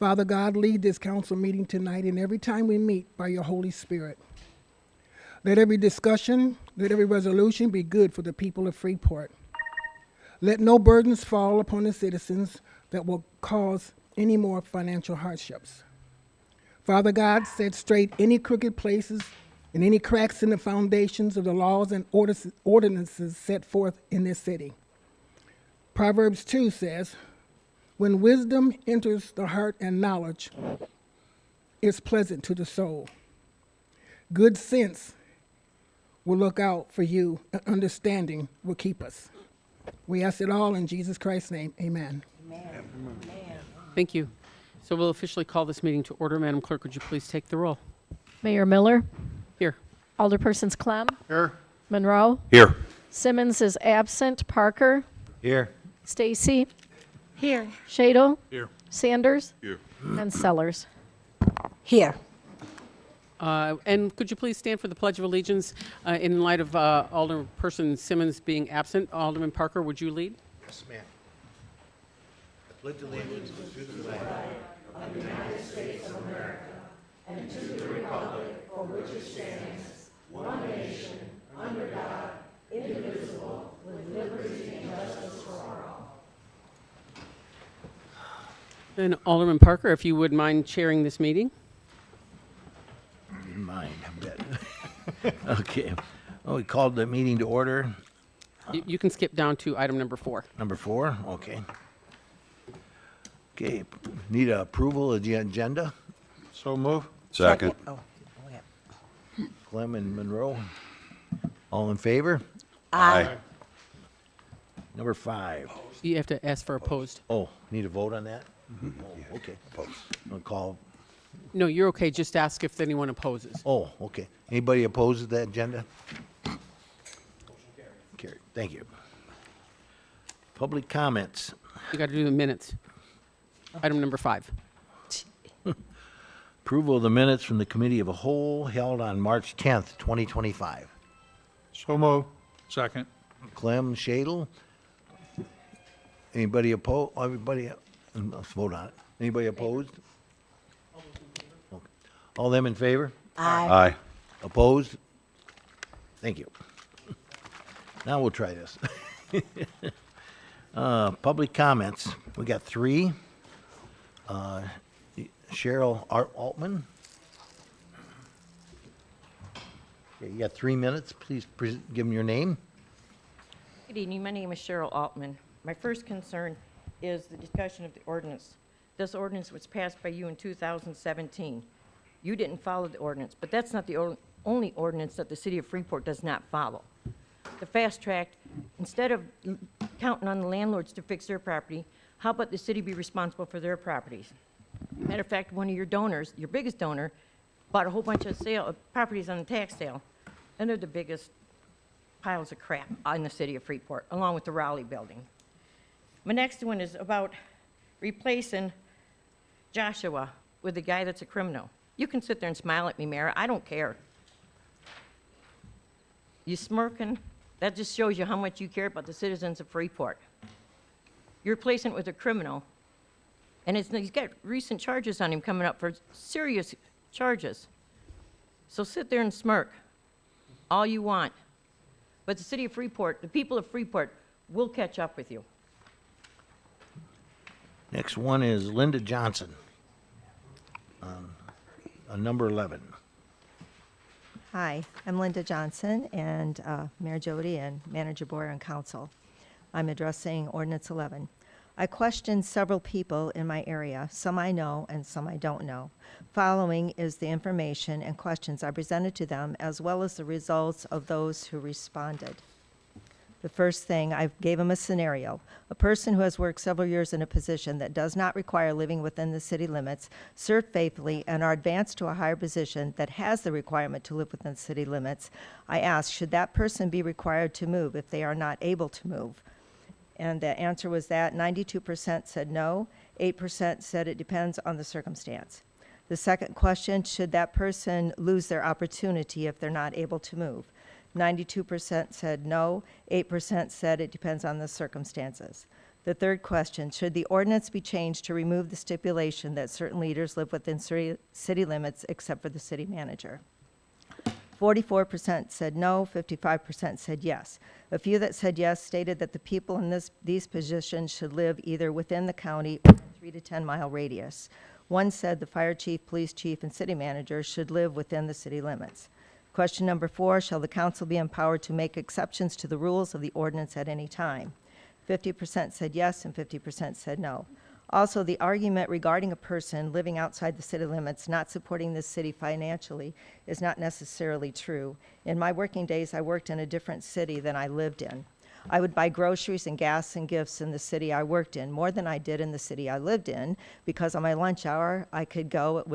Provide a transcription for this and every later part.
Father God, lead this council meeting tonight and every time we meet by your Holy Spirit. Let every discussion, let every resolution be good for the people of Freeport. Let no burdens fall upon the citizens that will cause any more financial hardships. Father God, set straight any crooked places and any cracks in the foundations of the laws and ordinances set forth in this city. Proverbs 2 says, when wisdom enters the heart and knowledge, it's pleasant to the soul. Good sense will look out for you, and understanding will keep us. We ask it all in Jesus Christ's name. Amen. Amen. Thank you. So we'll officially call this meeting to order. Madam Clerk, would you please take the roll? Mayor Miller, Here. Alderpersons Clem, Here. Monroe, Here. Simmons is absent, Parker, Here. Stacy, Here. Shadle, Here. Sanders, Here. and Sellers. Here. And could you please stand for the Pledge of Allegiance in light of Alderperson Simmons being absent? Alderman Parker, would you lead? Yes, ma'am. I pledge allegiance to the flag And Alderman Parker, if you would mind chairing this meeting. in mind, I bet. Okay. Well, we called the meeting to order. You can skip down to item number 4. Number 4, okay. Okay, need a approval of the agenda. So move. Second. Oh, yeah. Clem and Monroe. All in favor? Aye. Number 5. You have to ask for opposed. Oh, need a vote on that? Oh, okay. I'll call. No, you're okay. Just ask if anyone opposes. Oh, okay. Anybody opposed to that agenda? Carried. Thank you. Public comments. You got to do the minutes. Item number 5. Approval of the minutes from the Committee of a Whole held on March 10th, 2025. So move. Second. Clem, Shadle. Anybody opposed? Everybody, let's vote on it. Anybody opposed? Okay. All them in favor? Aye. Aye. Opposed? Thank you. Now we'll try this. Public comments. We got 3. Cheryl Altman. Okay, you got 3 minutes. Please give them your name. Good evening. My name is Cheryl Altman. My first concern is the discussion of the ordinance. This ordinance was passed by you in 2017. You didn't follow the ordinance, but that's not the only ordinance that the city of Freeport does not follow. The fast track, instead of counting on the landlords to fix their property, how about the city be responsible for their properties? Matter of fact, one of your donors, your biggest donor, bought a whole bunch of properties on the tax sale, and they're the biggest piles of crap in the city of Freeport, along with the Raleigh building. My next one is about replacing Joshua with a guy that's a criminal. You can sit there and smile at me, Mayor. I don't care. You smirking? That just shows you how much you care about the citizens of Freeport. You're replacing it with a criminal, and he's got recent charges on him coming up for serious charges. So sit there and smirk all you want. But the city of Freeport, the people of Freeport, will catch up with you. Next one is Linda Johnson. Number 11. Hi, I'm Linda Johnson, and Mayor Jody and Manager Boyer and Council. I'm addressing Ordinance 11. I questioned several people in my area, some I know and some I don't know. Following is the information and questions I presented to them, as well as the results of those who responded. The first thing, I gave them a scenario. A person who has worked several years in a position that does not require living within the city limits, served faithfully, and are advanced to a higher position that has the requirement to live within city limits. I asked, should that person be required to move if they are not able to move? And the answer was that 92% said no, 8% said it depends on the circumstance. The second question, should that person lose their opportunity if they're not able to move? 92% said no, 8% said it depends on the circumstances. The third question, should the ordinance be changed to remove the stipulation that certain leaders live within city limits except for the city manager? 44% said no, 55% said yes. A few that said yes stated that the people in these positions should live either within the county or a 3 to 10 mile radius. One said the fire chief, police chief, and city manager should live within the city limits. Question number 4, shall the council be empowered to make exceptions to the rules of the ordinance at any time? 50% said yes and 50% said no. Also, the argument regarding a person living outside the city limits not supporting this city financially is not necessarily true. In my working days, I worked in a different city than I lived in. I would buy groceries and gas and gifts in the city I worked in, more than I did in the city I lived in, because on my lunch hour, I could go, it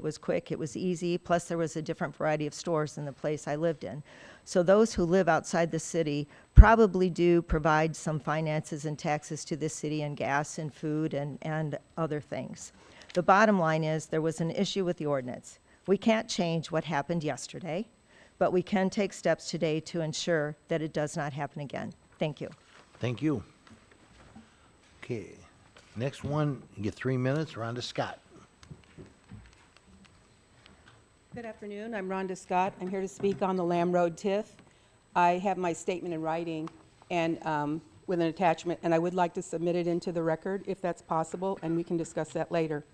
was quick, it was easy, plus there was a different variety of stores in the place I lived in. So those who live outside the city probably do provide some finances and taxes to the city and gas and food and other things. The bottom line is there was an issue with the ordinance. We can't change what happened yesterday, but we can take steps today to ensure that it does not happen again. Thank you. Thank you. Okay, next one, you get 3 minutes, Rhonda Scott. Good afternoon. I'm Rhonda Scott. I'm here to speak on the Lamb Road TIF. I have my statement in writing and with an attachment, and I would like to submit it into the record if that's possible, and we can discuss that later.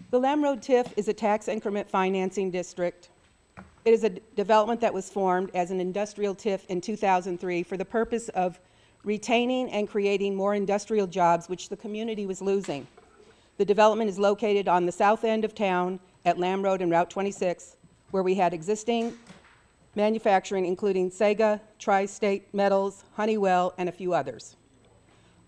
The Lamb Road TIF is a tax increment financing district. It is a development that was formed as an industrial TIF in 2003 for the purpose of retaining and creating more industrial jobs, which the community was losing. The development is located on the south end of town at Lamb Road and Route 26, where we had existing manufacturing, including Sega, Tri-State Metals, Honeywell, and a few others.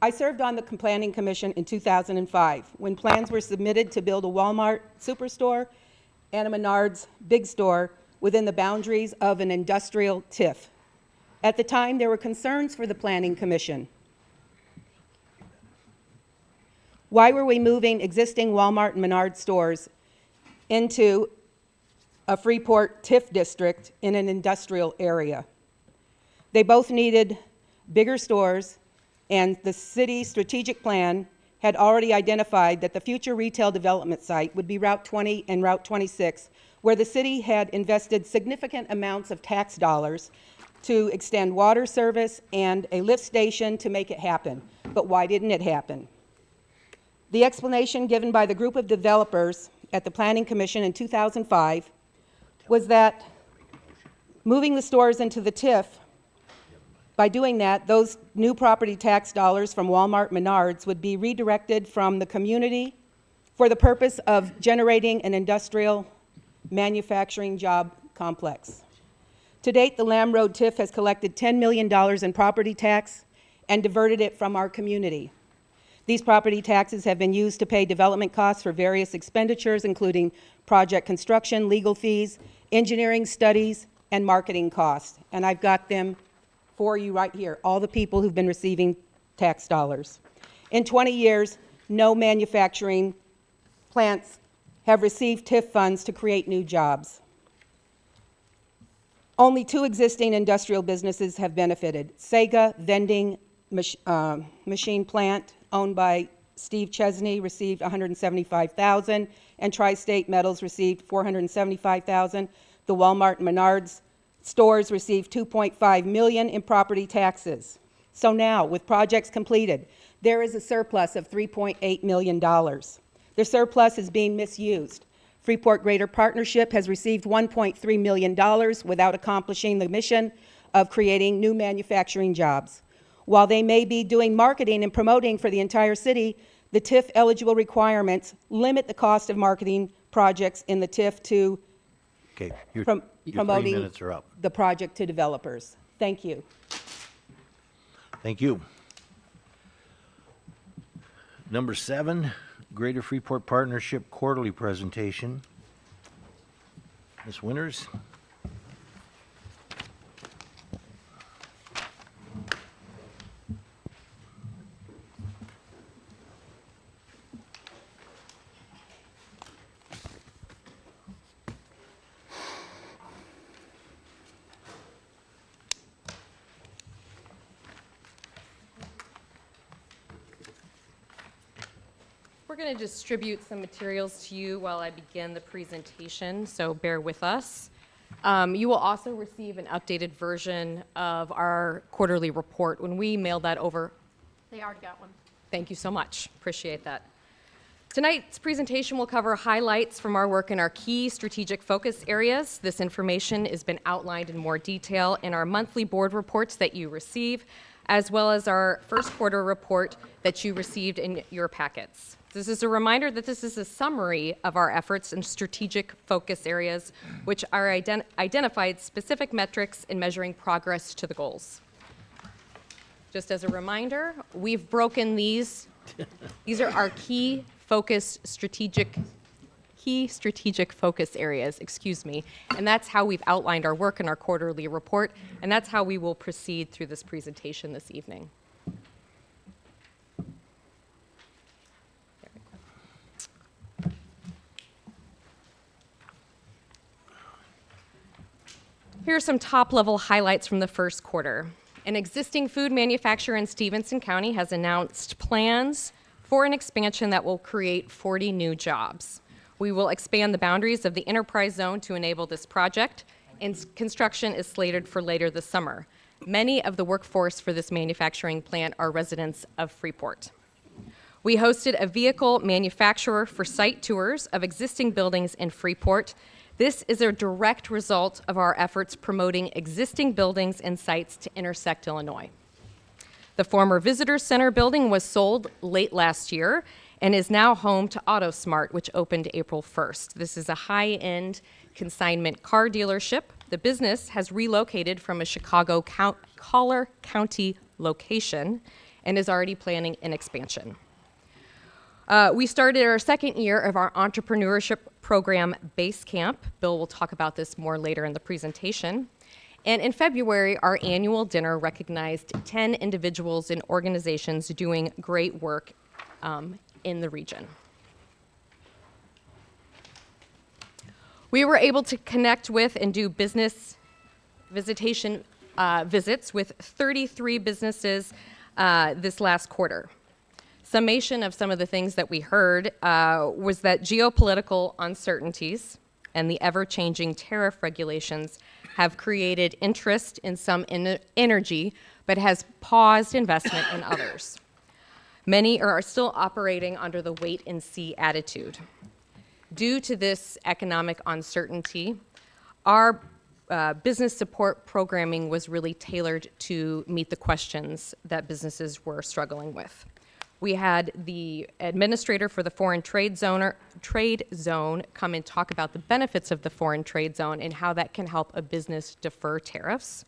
I served on the Planning Commission in 2005, when plans were submitted to build a Walmart superstore and a Menards big store within the boundaries of an industrial TIF. At the time, there were concerns for the Planning Commission. Why were we moving existing Walmart and Menards stores into a Freeport TIF district in an industrial area? They both needed bigger stores, and the city strategic plan had already identified that the future retail development site would be Route 20 and Route 26, where the city had invested significant amounts of tax dollars to extend water service and a lift station to make it happen. But why didn't it happen? The explanation given by the group of developers at the Planning Commission in 2005 was that moving the stores into the TIF, by doing that, those new property tax dollars from Walmart, Menards would be redirected from the community for the purpose of generating an industrial manufacturing job complex. To date, the Lamb Road TIF has collected $10 million in property tax and diverted it from our community. These property taxes have been used to pay development costs for various expenditures, including project construction, legal fees, engineering studies, and marketing costs. And I've got them for you right here, all the people who've been receiving tax dollars. In 20 years, no manufacturing plants have received TIF funds to create new jobs. Only 2 existing industrial businesses have benefited. Sega vending machine plant, owned by Steve Chesney, received $175,000, and Tri-State Metals received $475,000. The Walmart and Menards stores received $2.5 million in property taxes. So now, with projects completed, there is a surplus of $3.8 million. The surplus is being misused. Freeport Greater Partnership has received $1.3 million without accomplishing the mission of creating new manufacturing jobs. While they may be doing marketing and promoting for the entire city, the TIF eligible requirements limit the cost of marketing projects in the TIF to Okay, your 3 promoting minutes are up. the project to developers. Thank you. Thank you. Number 7, Greater Freeport Partnership Quarterly Presentation. Ms. Winters? We're going to distribute some materials to you while I begin the presentation, so bear with us. You will also receive an updated version of our quarterly report when we mail that over. They already got one. Thank you so much. Appreciate that. Tonight's presentation will cover highlights from our work in our key strategic focus areas. This information has been outlined in more detail in our monthly board reports that you receive, as well as our first quarter report that you received in your packets. This is a reminder that this is a summary of our efforts in strategic focus areas, which are identified specific metrics in measuring progress to the goals. Just as a reminder, we've broken these are our key strategic focus areas, and that's how we've outlined our work in our quarterly report, and that's how we will proceed through this presentation this evening. Here are some top-level highlights from the first quarter. An existing food manufacturer in Stevenson County has announced plans for an expansion that will create 40 new jobs. We will expand the boundaries of the enterprise zone to enable this project, and construction is slated for later this summer. Many of the workforce for this manufacturing plant are residents of Freeport. We hosted a vehicle manufacturer for site tours of existing buildings in Freeport. This is a direct result of our efforts promoting existing buildings and sites to intersect Illinois. The former Visitor Center building was sold late last year and is now home to AutoSmart, which opened April 1st. This is a high-end consignment car dealership. The business has relocated from a Chicago Collier County location and is already planning an expansion. We started our second year of our entrepreneurship program, Base Camp. Bill will talk about this more later in the presentation. And in February, our annual dinner recognized 10 individuals and organizations doing great work in the region. We were able to connect with and do business visitation visits with 33 businesses this last quarter. Summation of some of the things that we heard was that geopolitical uncertainties and the ever-changing tariff regulations have created interest in some energy, but has paused investment in others. Many are still operating under the wait-and-see attitude. Due to this economic uncertainty, our business support programming was really tailored to meet the questions that businesses were struggling with. We had the administrator for the Foreign Trade Zone come and talk about the benefits of the Foreign Trade Zone and how that can help a business defer tariffs.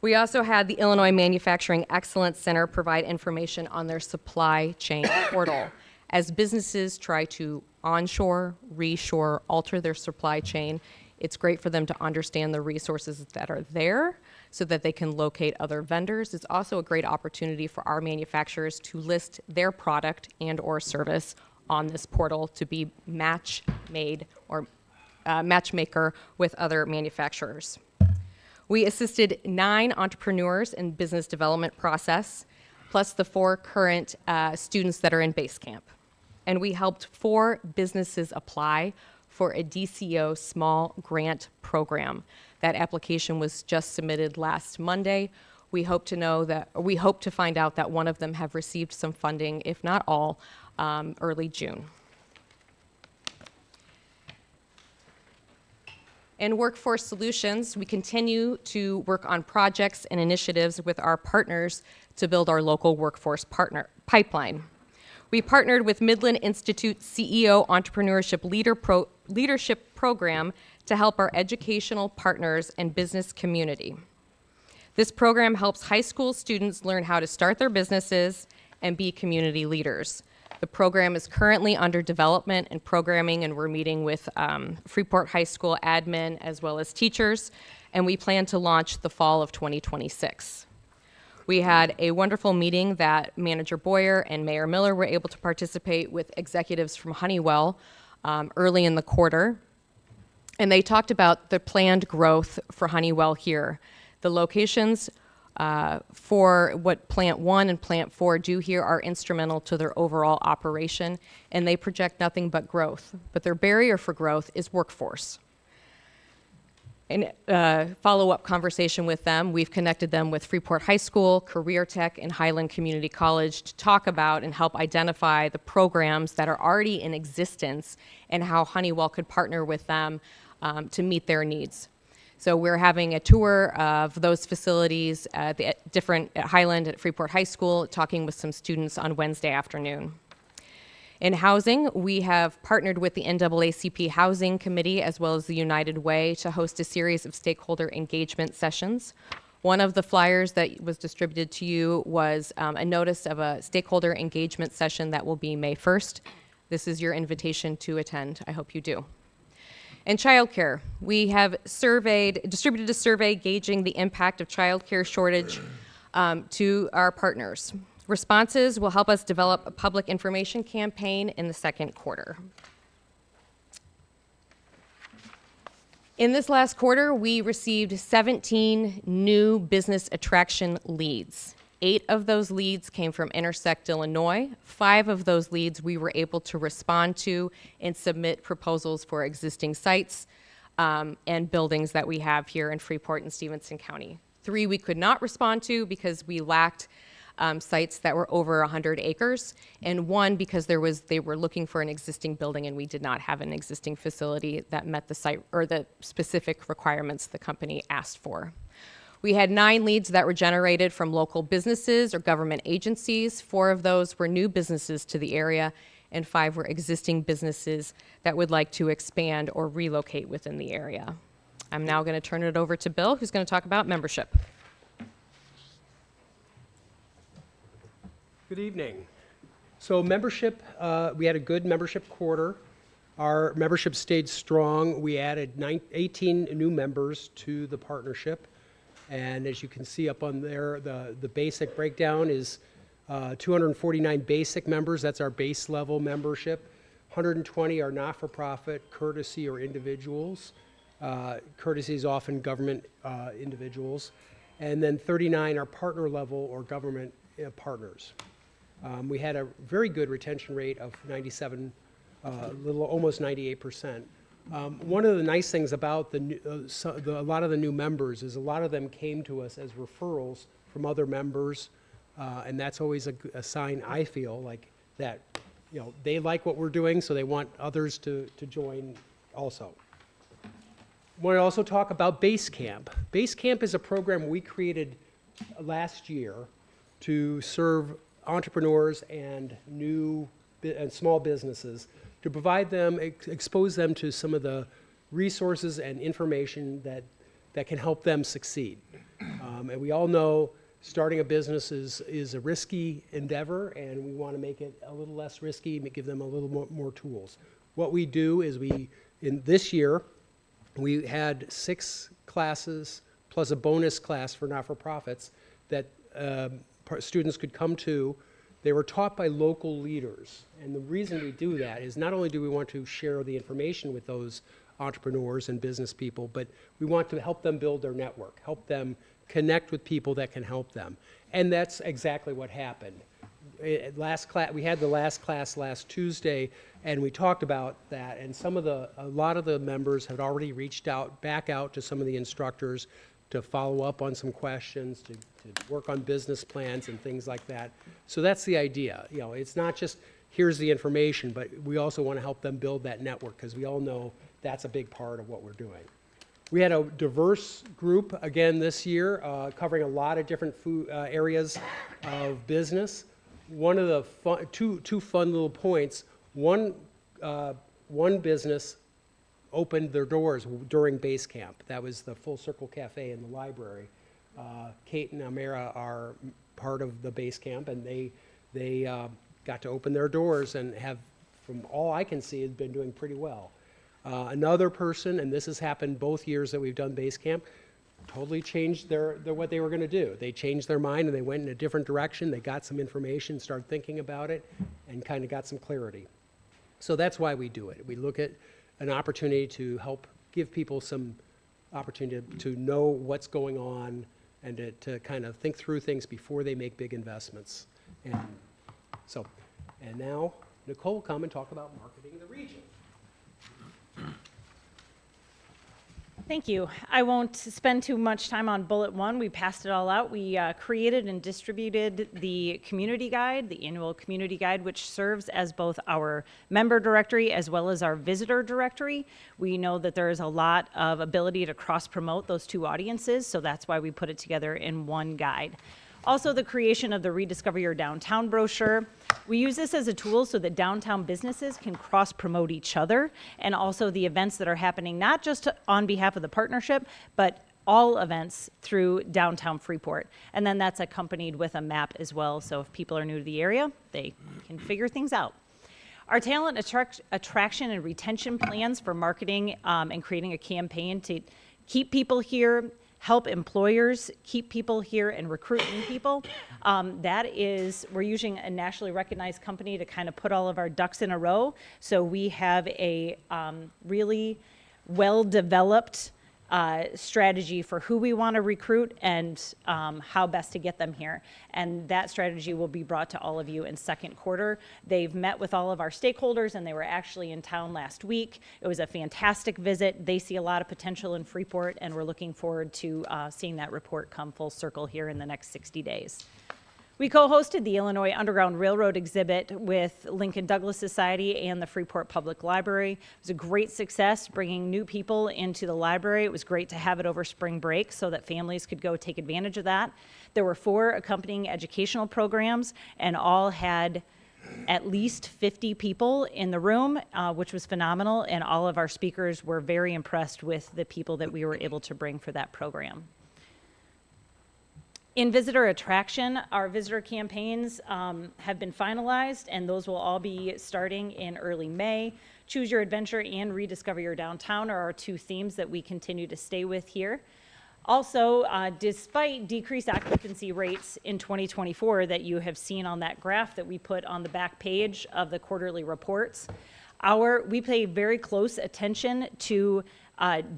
We also had the Illinois Manufacturing Excellence Center provide information on their supply chain portal. As businesses try to onshore, reshore, alter their supply chain, it's great for them to understand the resources that are there so that they can locate other vendors. It's also a great opportunity for our manufacturers to list their product and or service on this portal to be matchmaker with other manufacturers. We assisted 9 entrepreneurs in business development process, plus the 4 current students that are in Base Camp. And we helped 4 businesses apply for a DCO small grant program. That application was just submitted last Monday. We hope to find out that one of them have received some funding, if not all, early June. In Workforce Solutions, we continue to work on projects and initiatives with our partners to build our local workforce pipeline. We partnered with Midland Institute CEO Entrepreneurship Leadership Program to help our educational partners and business community. This program helps high school students learn how to start their businesses and be community leaders. The program is currently under development and programming, and we're meeting with Freeport High School admin as well as teachers, and we plan to launch the fall of 2026. We had a wonderful meeting that Manager Boyer and Mayor Miller were able to participate with executives from Honeywell early in the quarter. And they talked about the planned growth for Honeywell here. The locations for what Plant 1 and Plant 4 do here are instrumental to their overall operation, and they project nothing but growth. But their barrier for growth is workforce. In follow-up conversation with them, we've connected them with Freeport High School, Career Tech, and Highland Community College to talk about and help identify the programs that are already in existence and how Honeywell could partner with them to meet their needs. So we're having a tour of those facilities at Highland, at Freeport High School, talking with some students on Wednesday afternoon. In housing, we have partnered with the NAACP Housing Committee as well as the United Way to host a series of stakeholder engagement sessions. One of the flyers that was distributed to you was a notice of a stakeholder engagement session that will be May 1st. This is your invitation to attend. I hope you do. In childcare, we have distributed a survey gauging the impact of childcare shortage to our partners. Responses will help us develop a public information campaign in the second quarter. In this last quarter, we received 17 new business attraction leads. 8 of those leads came from Intersect, Illinois. 5 of those leads we were able to respond to and submit proposals for existing sites and buildings that we have here in Freeport and Stevenson County. 3 we could not respond to because we lacked sites that were over 100 acres, and 1 because they were looking for an existing building and we did not have an existing facility that met the site or the specific requirements the company asked for. We had 9 leads that were generated from local businesses or government agencies. 4 of those were new businesses to the area, and 5 were existing businesses that would like to expand or relocate within the area. I'm now going to turn it over to Bill, who's going to talk about membership. Good evening. So membership, we had a good membership quarter. Our membership stayed strong. We added 18 new members to the partnership. And as you can see up on there, the basic breakdown is 249 basic members. That's our base level membership. 120 are not-for-profit, courtesy, or individuals. Courtesy is often government individuals. And then 39 are partner level or government partners. We had a very good retention rate of 97, almost 98%. One of the nice things about a lot of the new members is a lot of them came to us as referrals from other members, and that's always a sign, I feel, like that they like what we're doing, so they want others to join also. I want to also talk about Base Camp. Base Camp is a program we created last year to serve entrepreneurs and small businesses, to provide them, expose them to some of the resources and information that can help them succeed. And we all know starting a business is a risky endeavor, and we want to make it a little less risky, give them a little more tools. What we do is in this year, we had 6 classes plus a bonus class for not-for-profits that students could come to. They were taught by local leaders. And the reason we do that is not only do we want to share the information with those entrepreneurs and business people, but we want to help them build their network, help them connect with people that can help them. And that's exactly what happened. We had the last class last Tuesday, and we talked about that. And a lot of the members had already reached back out to some of the instructors to follow up on some questions, to work on business plans and things like that. So that's the idea. It's not just here's the information, but we also want to help them build that network, because we all know that's a big part of what we're doing. We had a diverse group again this year, covering a lot of different areas of business. One of the two fun little points, one business opened their doors during Base Camp. That was the Full Circle Cafe in the library. Kate and Amira are part of the Base Camp, and they got to open their doors and have, from all I can see, has been doing pretty well. Another person, and this has happened both years that we've done Base Camp, totally changed what they were going to do. They changed their mind and they went in a different direction. They got some information, started thinking about it, and kind of got some clarity. So that's why we do it. We look at an opportunity to help give people some opportunity to know what's going on and to kind of think through things before they make big investments. And now Nicole will come and talk about marketing the region. Thank you. I won't spend too much time on bullet one. We passed it all out. We created and distributed the community guide, the annual community guide, which serves as both our member directory as well as our visitor directory. We know that there is a lot of ability to cross-promote those two audiences, so that's why we put it together in one guide. Also, the creation of the Rediscover Your Downtown brochure. We use this as a tool so that downtown businesses can cross-promote each other, and also the events that are happening, not just on behalf of the partnership, but all events through downtown Freeport. And then that's accompanied with a map as well, so if people are new to the area, they can figure things out. Our talent attraction and retention plans for marketing and creating a campaign to keep people here, help employers keep people here and recruit new people. We're using a nationally recognized company to kind of put all of our ducks in a row. So we have a really well-developed strategy for who we want to recruit and how best to get them here. And that strategy will be brought to all of you in second quarter. They've met with all of our stakeholders, and they were actually in town last week. It was a fantastic visit. They see a lot of potential in Freeport, and we're looking forward to seeing that report come full circle here in the next 60 days. We co-hosted the Illinois Underground Railroad exhibit with Lincoln Douglas Society and the Freeport Public Library. It was a great success bringing new people into the library. It was great to have it over spring break so that families could go take advantage of that. There were 4 accompanying educational programs, and all had at least 50 people in the room, which was phenomenal, and all of our speakers were very impressed with the people that we were able to bring for that program. In visitor attraction, our visitor campaigns have been finalized, and those will all be starting in early May. Choose Your Adventure and Rediscover Your Downtown are our 2 themes that we continue to stay with here. Also, despite decreased occupancy rates in 2024 that you have seen on that graph that we put on the back page of the quarterly reports, we pay very close attention to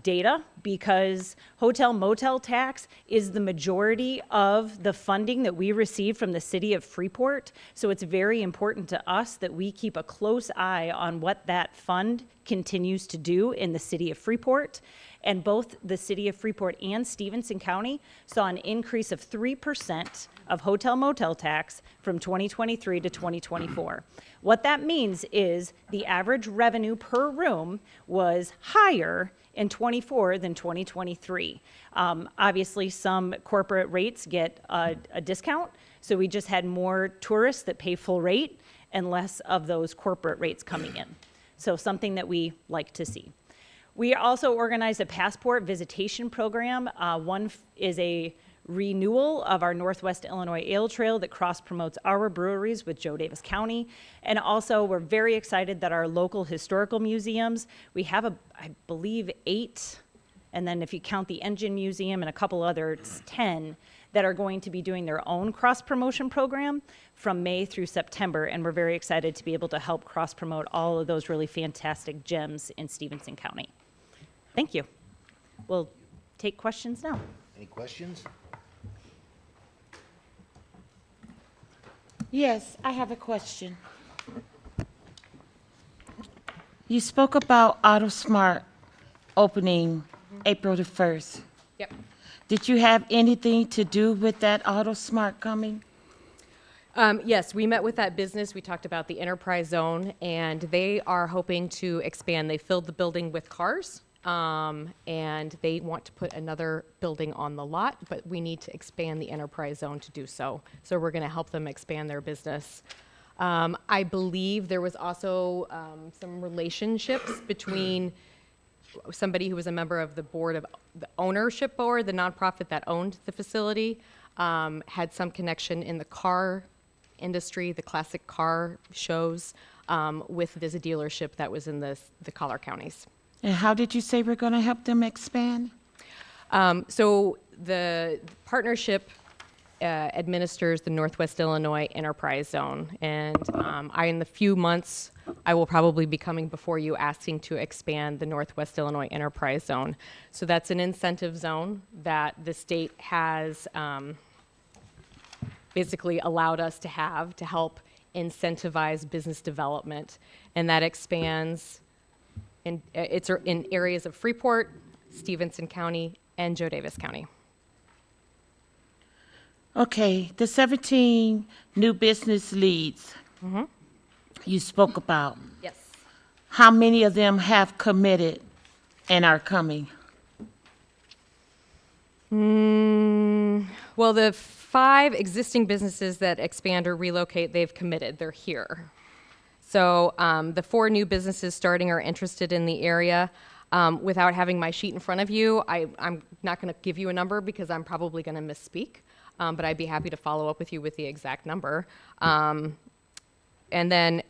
data, because hotel motel tax is the majority of the funding that we receive from the city of Freeport. So it's very important to us that we keep a close eye on what that fund continues to do in the city of Freeport. And both the city of Freeport and Stevenson County saw an increase of 3% of hotel motel tax from 2023 to 2024. What that means is the average revenue per room was higher in 24 than 2023. Obviously, some corporate rates get a discount, so we just had more tourists that pay full rate and less of those corporate rates coming in. So something that we like to see. We also organized a passport visitation program. One is a renewal of our Northwest Illinois Ale Trail that cross-promotes our breweries with Joe Davis County. And also, we're very excited that our local historical museums, we have, I believe, 8, and then if you count the Engine Museum and a couple others, 10, that are going to be doing their own cross-promotion program from May through September. And we're very excited to be able to help cross-promote all of those really fantastic gems in Stevenson County. Thank you. We'll take questions now. Any questions? Yes, I have a question. You spoke about AutoSmart opening April the 1st. Yep. Did you have anything to do with that AutoSmart coming? Yes, we met with that business. We talked about the enterprise zone, and they are hoping to expand. They filled the building with cars, and they want to put another building on the lot, but we need to expand the enterprise zone to do so. So we're going to help them expand their business. I believe there was also some relationships between somebody who was a member of the board of the ownership board, the nonprofit that owned the facility, had some connection in the car industry, the classic car shows, with this dealership that was in the collar counties. And how did you say we're going to help them expand? So the partnership administers the Northwest Illinois Enterprise Zone. And in the few months, I will probably be coming before you asking to expand the Northwest Illinois Enterprise Zone. So that's an incentive zone that the state has basically allowed us to have to help incentivize business development. And that expands it's in areas of Freeport, Stevenson County, and Joe Davis County. Okay, the 17 new business leads you spoke about, Yes. how many of them have committed and are coming? Well, the 5 existing businesses that expand or relocate, they've committed. They're here. So the 4 new businesses starting are interested in the area. Without having my sheet in front of you, I'm not going to give you a number because I'm probably going to misspeak. But I'd be happy to follow up with you with the exact number. And then,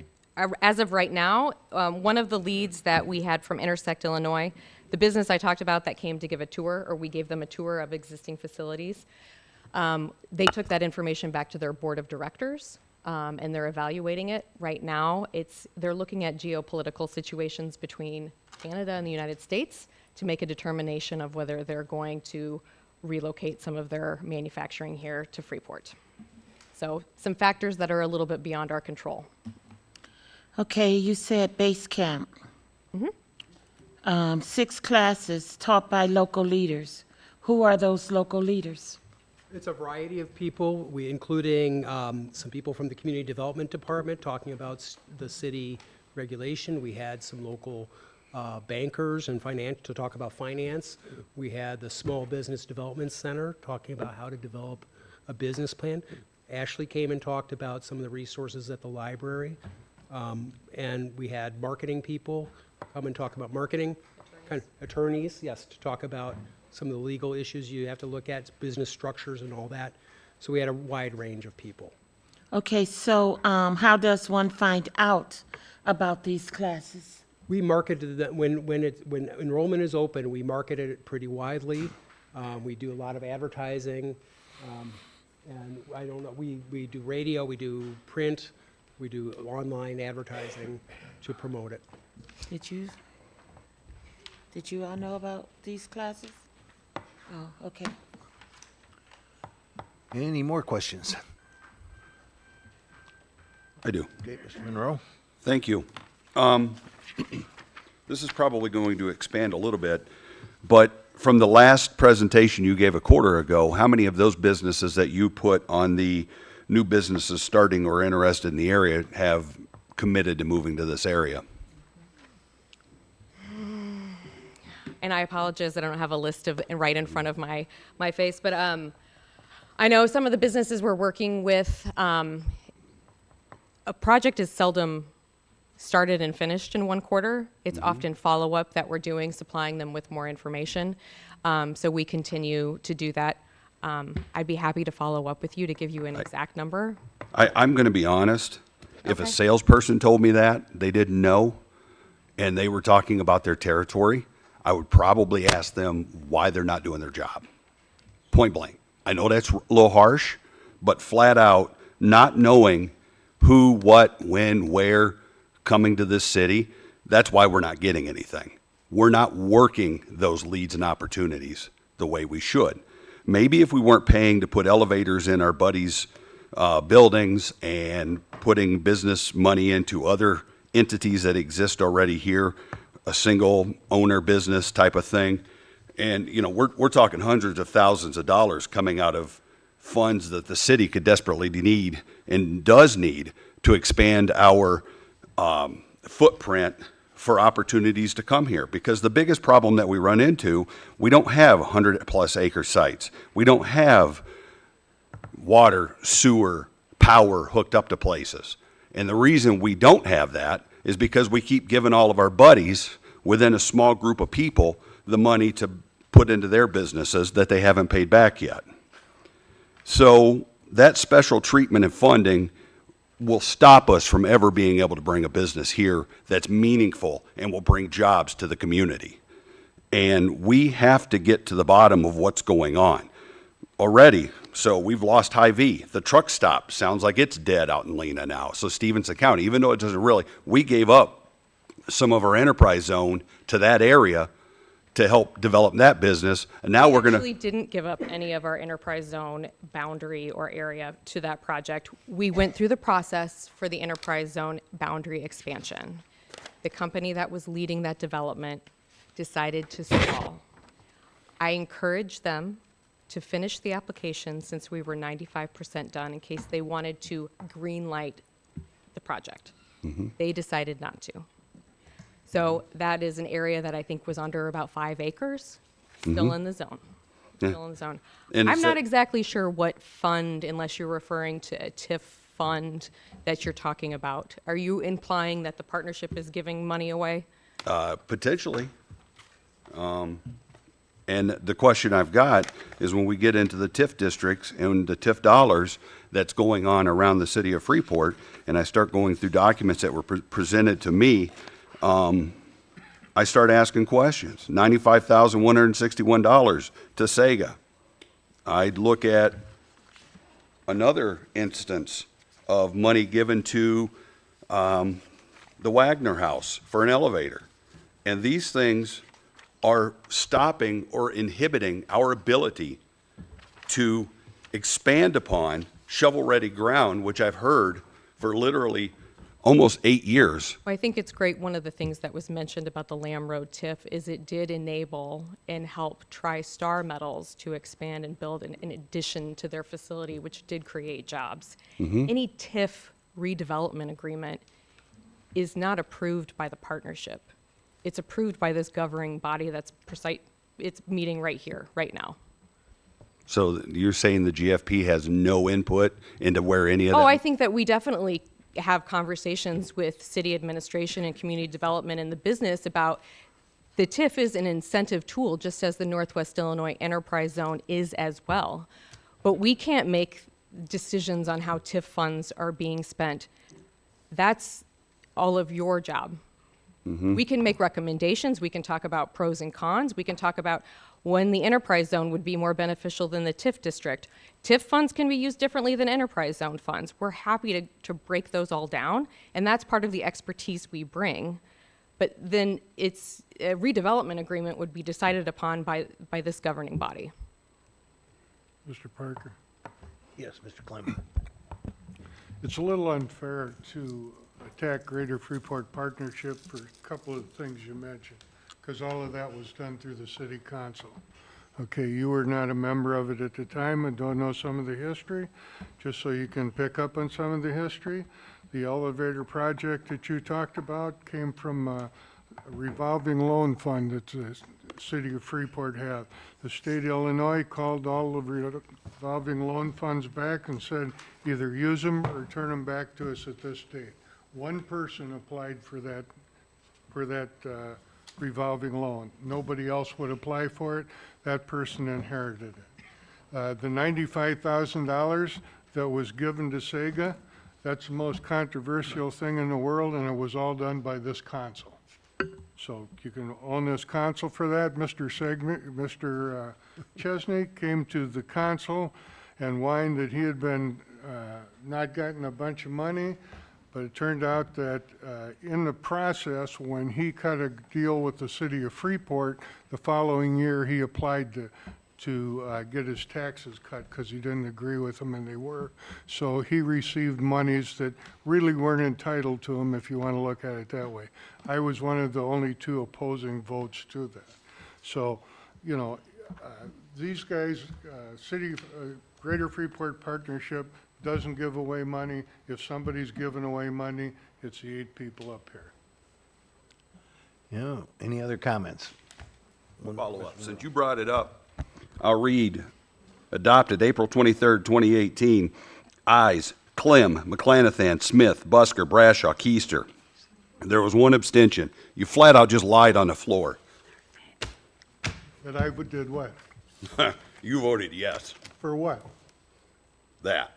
as of right now, one of the leads that we had from Intersect Illinois, the business I talked about that came to give a tour, or we gave them a tour of existing facilities, they took that information back to their board of directors, and they're evaluating it. Right now, they're looking at geopolitical situations between Canada and the United States to make a determination of whether they're going to relocate some of their manufacturing here to Freeport. So some factors that are a little bit beyond our control. Okay, you said base camp. 6 classes taught by local leaders. Who are those local leaders? It's a variety of people, including some people from the Community Development Department talking about the city regulation. We had some local bankers and to talk about finance. We had the Small Business Development Center talking about how to develop a business plan. Ashley came and talked about some of the resources at the library. And we had marketing people come and talk about marketing. Attorneys, yes, to talk about some of the legal issues you have to look at, business structures and all that. So we had a wide range of people. Okay, so how does one find out about these classes? We marketed that when enrollment is open, we marketed it pretty widely. We do a lot of advertising, and I don't know, we do radio, we do print, we do online advertising to promote it. Did you all know about these classes? Oh, okay. Any more questions? I do. Okay, Mr. Monroe? Thank you. This is probably going to expand a little bit, but from the last presentation you gave a quarter ago, how many of those businesses that you put on the new businesses starting or interested in the area have committed to moving to this area? And I apologize, I don't have a list right in front of my face, but I know some of the businesses we're working with, a project is seldom started and finished in one quarter. It's often follow-up that we're doing, supplying them with more information. So we continue to do that. I'd be happy to follow up with you to give you an exact number. I'm going to be honest. If a Okay. salesperson told me that, they didn't know, and they were talking about their territory, I would probably ask them why they're not doing their job. Point blank. I know that's a little harsh, but flat out, not knowing who, what, when, where, coming to this city, that's why we're not getting anything. We're not working those leads and opportunities the way we should. Maybe if we weren't paying to put elevators in our buddies' buildings and putting business money into other entities that exist already here, a single owner business type of thing. And, you know, we're talking hundreds of thousands of dollars coming out of funds that the city could desperately need and does need to expand our footprint for opportunities to come here. Because the biggest problem that we run into, we don't have 100+ acre sites. We don't have water, sewer, power hooked up to places. And the reason we don't have that is because we keep giving all of our buddies within a small group of people the money to put into their businesses that they haven't paid back yet. So that special treatment and funding will stop us from ever being able to bring a business here that's meaningful and will bring jobs to the community. And we have to get to the bottom of what's going on. already. So we've lost Hy-Vee. The truck stop sounds like it's dead out in Lena now. So Stevenson County, even though it doesn't really, we gave up some of our enterprise zone to that area to help develop that business. And now we're going Actually to, didn't give up any of our enterprise zone boundary or area to that project. We went through the process for the enterprise zone boundary expansion. The company that was leading that development decided to stall. I encouraged them to finish the application since we were 95% done in case they wanted to green light the project. They decided not to. So that is an area that I think was under about 5 acres, still in the zone. Still in the zone. And I'm so- not exactly sure what fund, unless you're referring to a TIF fund that you're talking about. Are you implying that the partnership is giving money away? potentially. And the question I've got is when we get into the TIF districts and the TIF dollars that's going on around the city of Freeport, and I start going through documents that were presented to me, I start asking questions. $95,161 to Sega. I'd look at another instance of money given to the Wagner House for an elevator. And these things are stopping or inhibiting our ability to expand upon shovel-ready ground, which I've heard for literally almost 8 years. Well, I think it's great. One of the things that was mentioned about the Lamb Road TIF is it did enable and help TriStar Metals to expand and build in addition to their facility, which did create jobs. Any TIF redevelopment agreement is not approved by the partnership. It's approved by this governing body that's it's meeting right here, right now. So you're saying the GFP has no input into where any of that? Oh, I think that we definitely have conversations with city administration and community development and the business about the TIF is an incentive tool, just as the Northwest Illinois Enterprise Zone is as well. But we can't make decisions on how TIF funds are being spent. That's all of your job. We can make recommendations. We can talk about pros and cons. We can talk about when the enterprise zone would be more beneficial than the TIF district. TIF funds can be used differently than enterprise zone funds. We're happy to break those all down, and that's part of the expertise we bring. But then it's a redevelopment agreement would be decided upon by this governing body. Mr. Parker, Yes, Mr. Clement. it's a little unfair to attack Greater Freeport Partnership for a couple of things you mentioned, because all of that was done through the city council. Okay, you were not a member of it at the time and don't know some of the history. Just so you can pick up on some of the history, the elevator project that you talked about came from a revolving loan fund that the city of Freeport had. The state of Illinois called all the revolving loan funds back and said either use them or turn them back to us at this date. One person applied for that revolving loan. Nobody else would apply for it. That person inherited it. The $95,000 that was given to Sega, that's the most controversial thing in the world, and it was all done by this council. So you can own this council for that. Mr. Chesney came to the council and whined that he had been not gotten a bunch of money. But it turned out that in the process, when he cut a deal with the city of Freeport, the following year he applied to get his taxes cut because he didn't agree with them, and they were. So he received monies that really weren't entitled to him, if you want to look at it that way. I was one of the only 2 opposing votes to that. So, you know, these guys, Greater Freeport Partnership, doesn't give away money. If somebody's giving away money, it's the 8 people up here. Yeah, any other comments? Follow up. Since you brought it up, I'll read. Adopted April 23rd, 2018. Ayes, Clem, McClanathan, Smith, Busker, Brashaw, Keister. There was 1 abstention. You flat out just lied on the floor. That I did what? You voted yes. For what? That.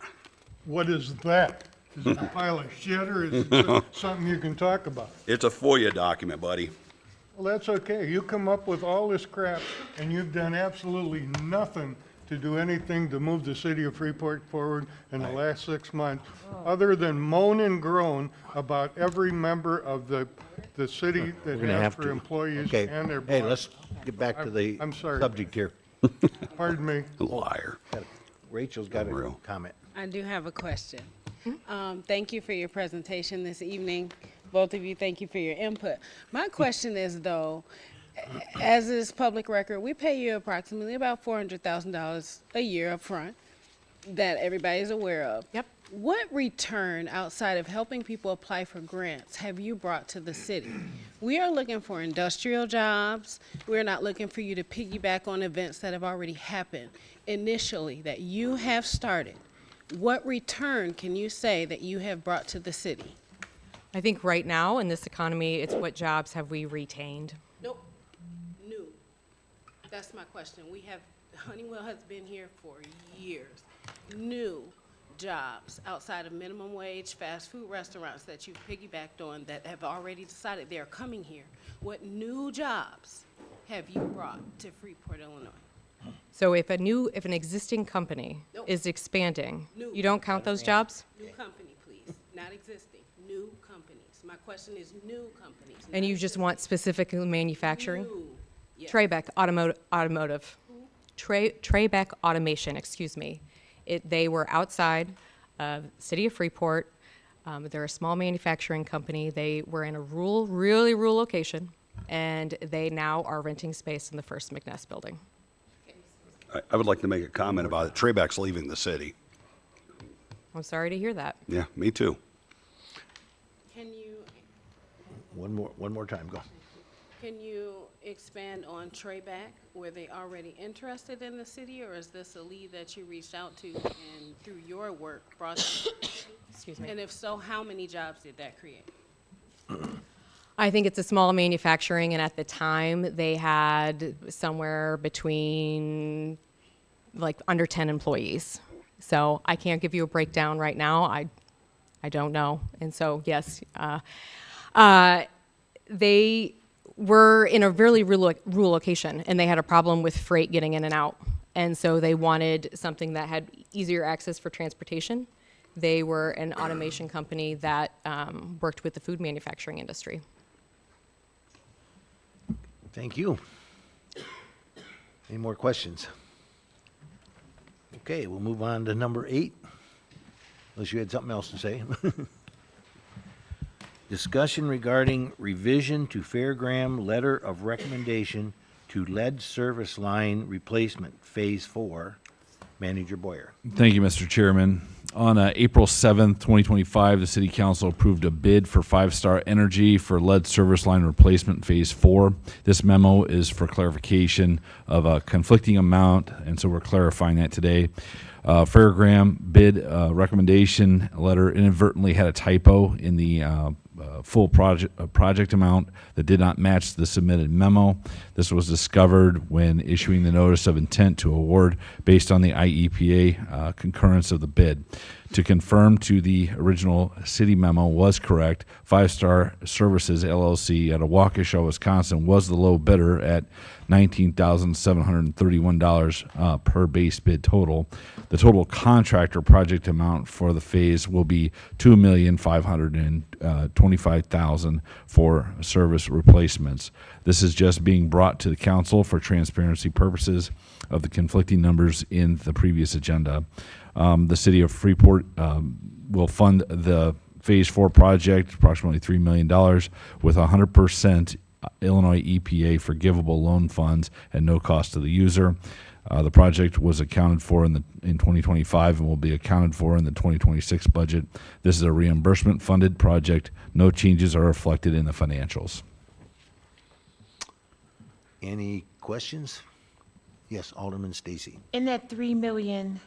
What is that? Is it a pile of shit, or is it just something you can talk about? It's a FOIA document, buddy. Well, that's okay. You come up with all this crap, and you've done absolutely nothing to do anything to move the city of Freeport forward in the last 6 months, other than moan and groan about every member of the city that We're gonna has have for to. employees Okay. and their Hey, boss. let's get back to the I'm sorry. subject here. Pardon me. Liar. Rachel's got a Real. comment. I do have a question. Thank you for your presentation this evening. Both of you, thank you for your input. My question is, though, as is public record, we pay you approximately about $400,000 a year up front that everybody's aware of. Yep. What return outside of helping people apply for grants have you brought to the city? We are looking for industrial jobs. We're not looking for you to piggyback on events that have already happened initially that you have started. What return can you say that you have brought to the city? I think right now in this economy, it's what jobs have we retained? Nope. New. That's my question. Honeywell has been here for years. New jobs outside of minimum wage, fast food restaurants that you've piggybacked on that have already decided they're coming here. What new jobs have you brought to Freeport, Illinois? So if an existing company Nope. is expanding, New. you don't count those jobs? New company, please. Not existing. New companies. My question is new companies. And not you just want specifically manufacturing? New. Yes. Trebeck Automotive. Trebeck Automation, excuse me. They were outside of City of Freeport. They're a small manufacturing company. They were in a really rural location, and they now are renting space in the First McNess building. I would like to make a comment about it. Trebeck's leaving the city. I'm sorry to hear that. Yeah, me too. Can you One more time, go. Can you expand on Trebeck? Were they already interested in the city, or is this a lead that you reached out to and through your work brought them? Excuse me. And if so, how many jobs did that create? I think it's a small manufacturing, and at the time, they had somewhere between like under 10 employees. So I can't give you a breakdown right now. I don't know. And so, yes, they were in a really rural location, and they had a problem with freight getting in and out. And so they wanted something that had easier access for transportation. They were an automation company that worked with the food manufacturing industry. Thank you. Any more questions? Okay, we'll move on to number 8, unless you had something else to say. Discussion regarding revision to Fairgram Letter of Recommendation to lead service line replacement, Phase 4. Manager Boyer. Thank you, Mr. Chairman. On April 7th, 2025, the City Council approved a bid for Five Star Energy for lead service line replacement Phase 4. This memo is for clarification of a conflicting amount, and so we're clarifying that today. Fairgram bid recommendation letter inadvertently had a typo in the full project amount that did not match the submitted memo. This was discovered when issuing the notice of intent to award based on the IEPA concurrence of the bid. To confirm to the original city memo was correct, Five Star Services LLC out of Waukesha, Wisconsin was the low bidder at $19,731 per base bid total. The total contractor project amount for the phase will be $2,525,000 for service replacements. This is just being brought to the council for transparency purposes of the conflicting numbers in the previous agenda. The city of Freeport will fund the Phase 4 project, approximately $3 million, with 100% Illinois EPA forgivable loan funds at no cost to the user. The project was accounted for in 2025 and will be accounted for in the 2026 budget. This is a reimbursement funded project. No changes are reflected in the financials. Any questions? Yes, Alderman Stacy. In that 3 million,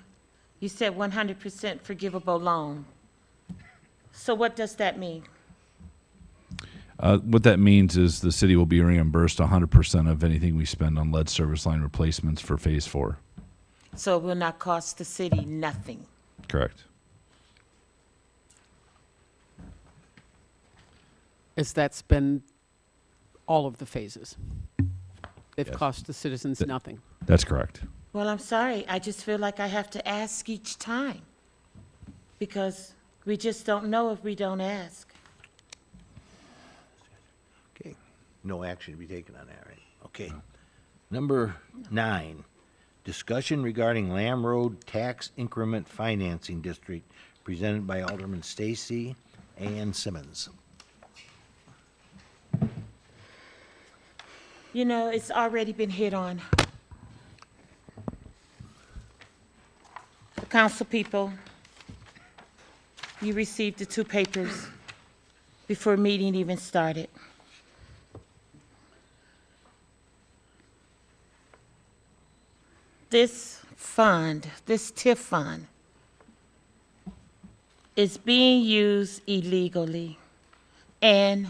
you said 100% forgivable loan. So what does that mean? What that means is the city will be reimbursed 100% of anything we spend on lead service line replacements for Phase 4. So it will not cost the city nothing. Correct. That's been all of the phases. They've Yes. cost the citizens nothing. That's correct. Well, I'm sorry. I just feel like I have to ask each time because we just don't know if we don't ask. Okay, no action to be taken on that, right? Okay. Number 9, discussion regarding Lamb Road Tax Increment Financing District, presented by Alderman Stacy and Simmons. You know, it's already been hit on. Council people, you received the 2 papers before meeting even started. This fund, this TIF fund, is being used illegally, and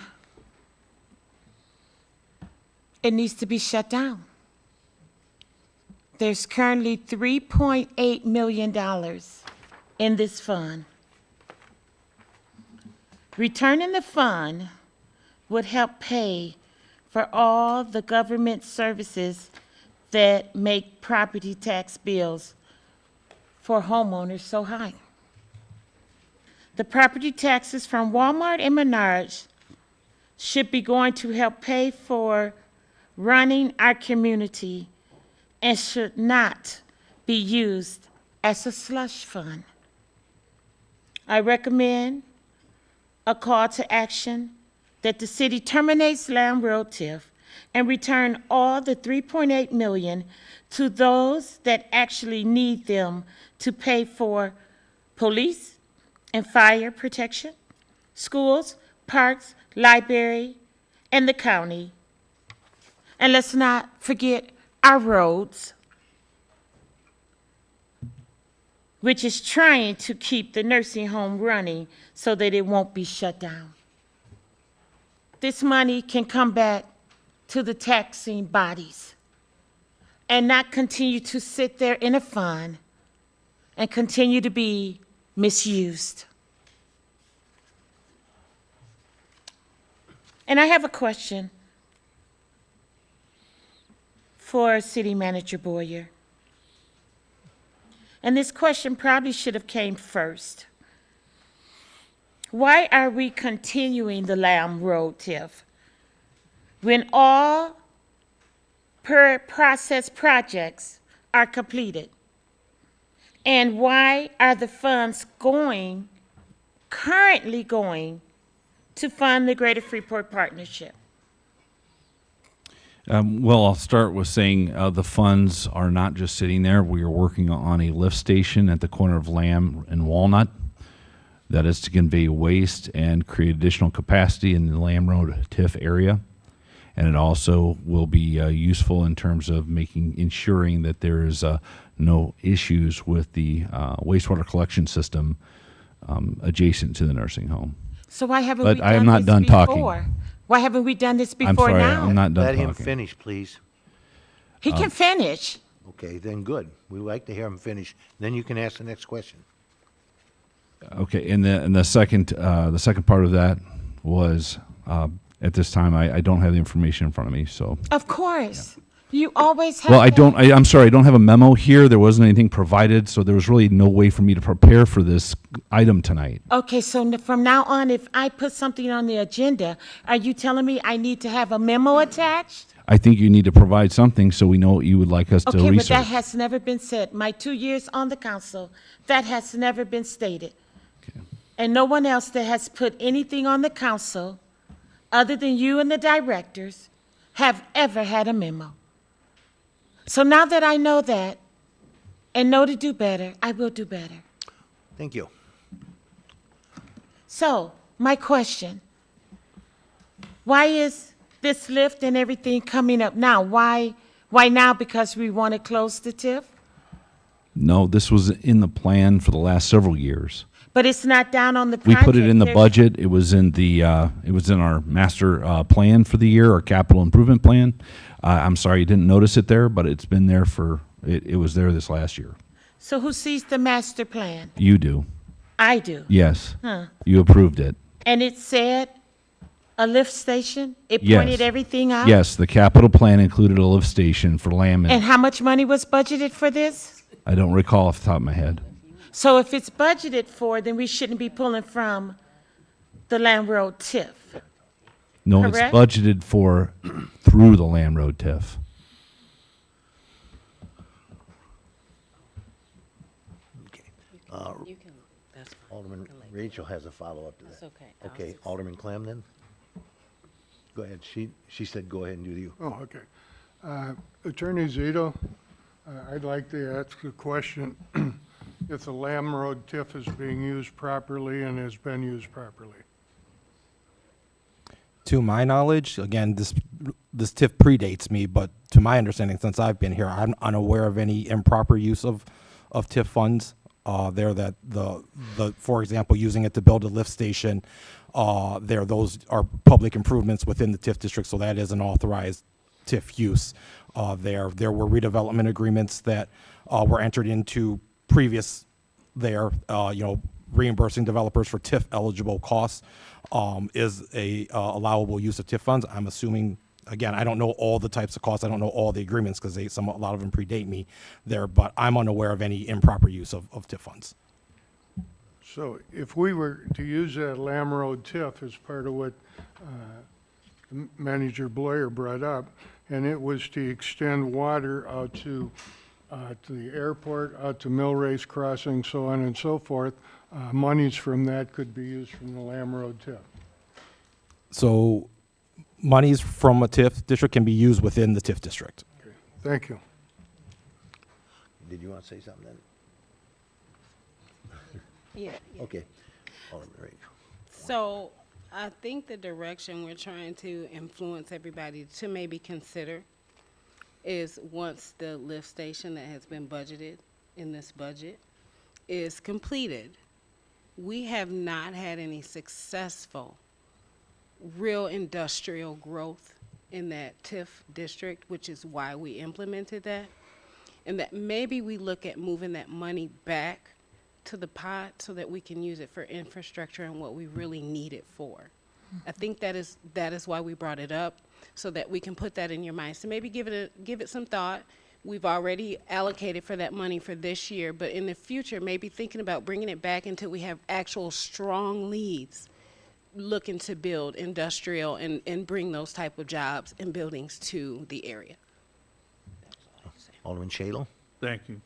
it needs to be shut down. There's currently $3.8 million in this fund. Returning the fund would help pay for all the government services that make property tax bills for homeowners so high. The property taxes from Walmart and Menards should be going to help pay for running our community and should not be used as a slush fund. I recommend a call to action that the city terminates Lamb Road TIF and return all the $3.8 million to those that actually need them to pay for police and fire protection, schools, parks, library, and the county. And let's not forget our roads, which is trying to keep the nursing home running so that it won't be shut down. This money can come back to the taxing bodies and not continue to sit there in a fund and continue to be misused. And I have a question for City Manager Boyer. And this question probably should have came first. Why are we continuing the Lamb Road TIF when all process projects are completed? And why are the funds currently going to fund the Greater Freeport Partnership? Well, I'll start with saying the funds are not just sitting there. We are working on a lift station at the corner of Lamb and Walnut. That is to convey waste and create additional capacity in the Lamb Road TIF area. And it also will be useful in terms of ensuring that there is no issues with the wastewater collection system adjacent to the nursing home. So why haven't But we I done am not this done before? talking. Why haven't we done this before I'm sorry, now? I'm not done Let talking. him finish, please. He can finish. Okay, then good. We like to hear him finish. Then you can ask the next question. Okay, and the second part of that was at this time I don't have the information in front of me, so. Of course. You always have Well, I that. don't. I'm sorry, I don't have a memo here. There wasn't anything provided, so there was really no way for me to prepare for this item tonight. Okay, so from now on, if I put something on the agenda, are you telling me I need to have a memo attached? I think you need to provide something so we know what you would like us to Okay, but research. that has never been said. My 2 years on the council, that has never been stated. And no one else that has put anything on the council, other than you and the directors, have ever had a memo. So now that I know that and know to do better, I will do better. Thank you. So, my question, why is this lift and everything coming up now? Why now? Because we want to close the TIF? No, this was in the plan for the last several years. But it's not down on the We project. put it in the There's- budget. It was in our master plan for the year, our capital improvement plan. I'm sorry you didn't notice it there, but it's been there it was there this last year. So who sees the master plan? You do. I do. Yes. Huh. You approved it. And it said A lift station? It Yes. pointed everything out? Yes, the capital plan included a lift station for Lamb, And how much money was budgeted for this? I don't recall off the top of my head. So if it's budgeted for, then we shouldn't be pulling from the Lamb Road TIF. No, Correct? it's budgeted for through the Lamb Road TIF. Alderman Rachel has a follow-up to that. That's okay. Okay, Alderman Clem then? Go ahead. She said go ahead and do you. Oh, okay. Attorney Zito, I'd like to ask a question. If the Lamb Road TIF is being used properly and has been used properly? To my knowledge, again, this TIF predates me, but to my understanding, since I've been here, I'm unaware of any improper use of TIF funds. That for example, using it to build a lift station, those are public improvements within the TIF district, so that is an authorized TIF use. There were redevelopment agreements that were entered into previous reimbursing developers for TIF eligible costs is a allowable use of TIF funds. I'm assuming, again, I don't know all the types of costs. I don't know all the agreements because a lot of them predate me there, but I'm unaware of any improper use of TIF funds. So if we were to use that Lamb Road TIF as part of what Manager Blair brought up, and it was to extend water out to the airport, out to Mill Race Crossing, so on and so forth, monies from that could be used from the Lamb Road TIF. So monies from a TIF district can be used within the TIF district. Okay. Thank you. Did you want to say something then? Yeah. Okay. Alderman Rachel. So I think the direction we're trying to influence everybody to maybe consider is once the lift station that has been budgeted in this budget is completed, we have not had any successful real industrial growth in that TIF district, which is why we implemented that. And that maybe we look at moving that money back to the pot so that we can use it for infrastructure and what we really need it for. I think that is why we brought it up, so that we can put that in your mind. So maybe give it some thought. We've already allocated for that money for this year, but in the future, maybe thinking about bringing it back until we have actual strong leads looking to build industrial and bring those type of jobs and buildings to the area. Alderman Shadle? Thank you.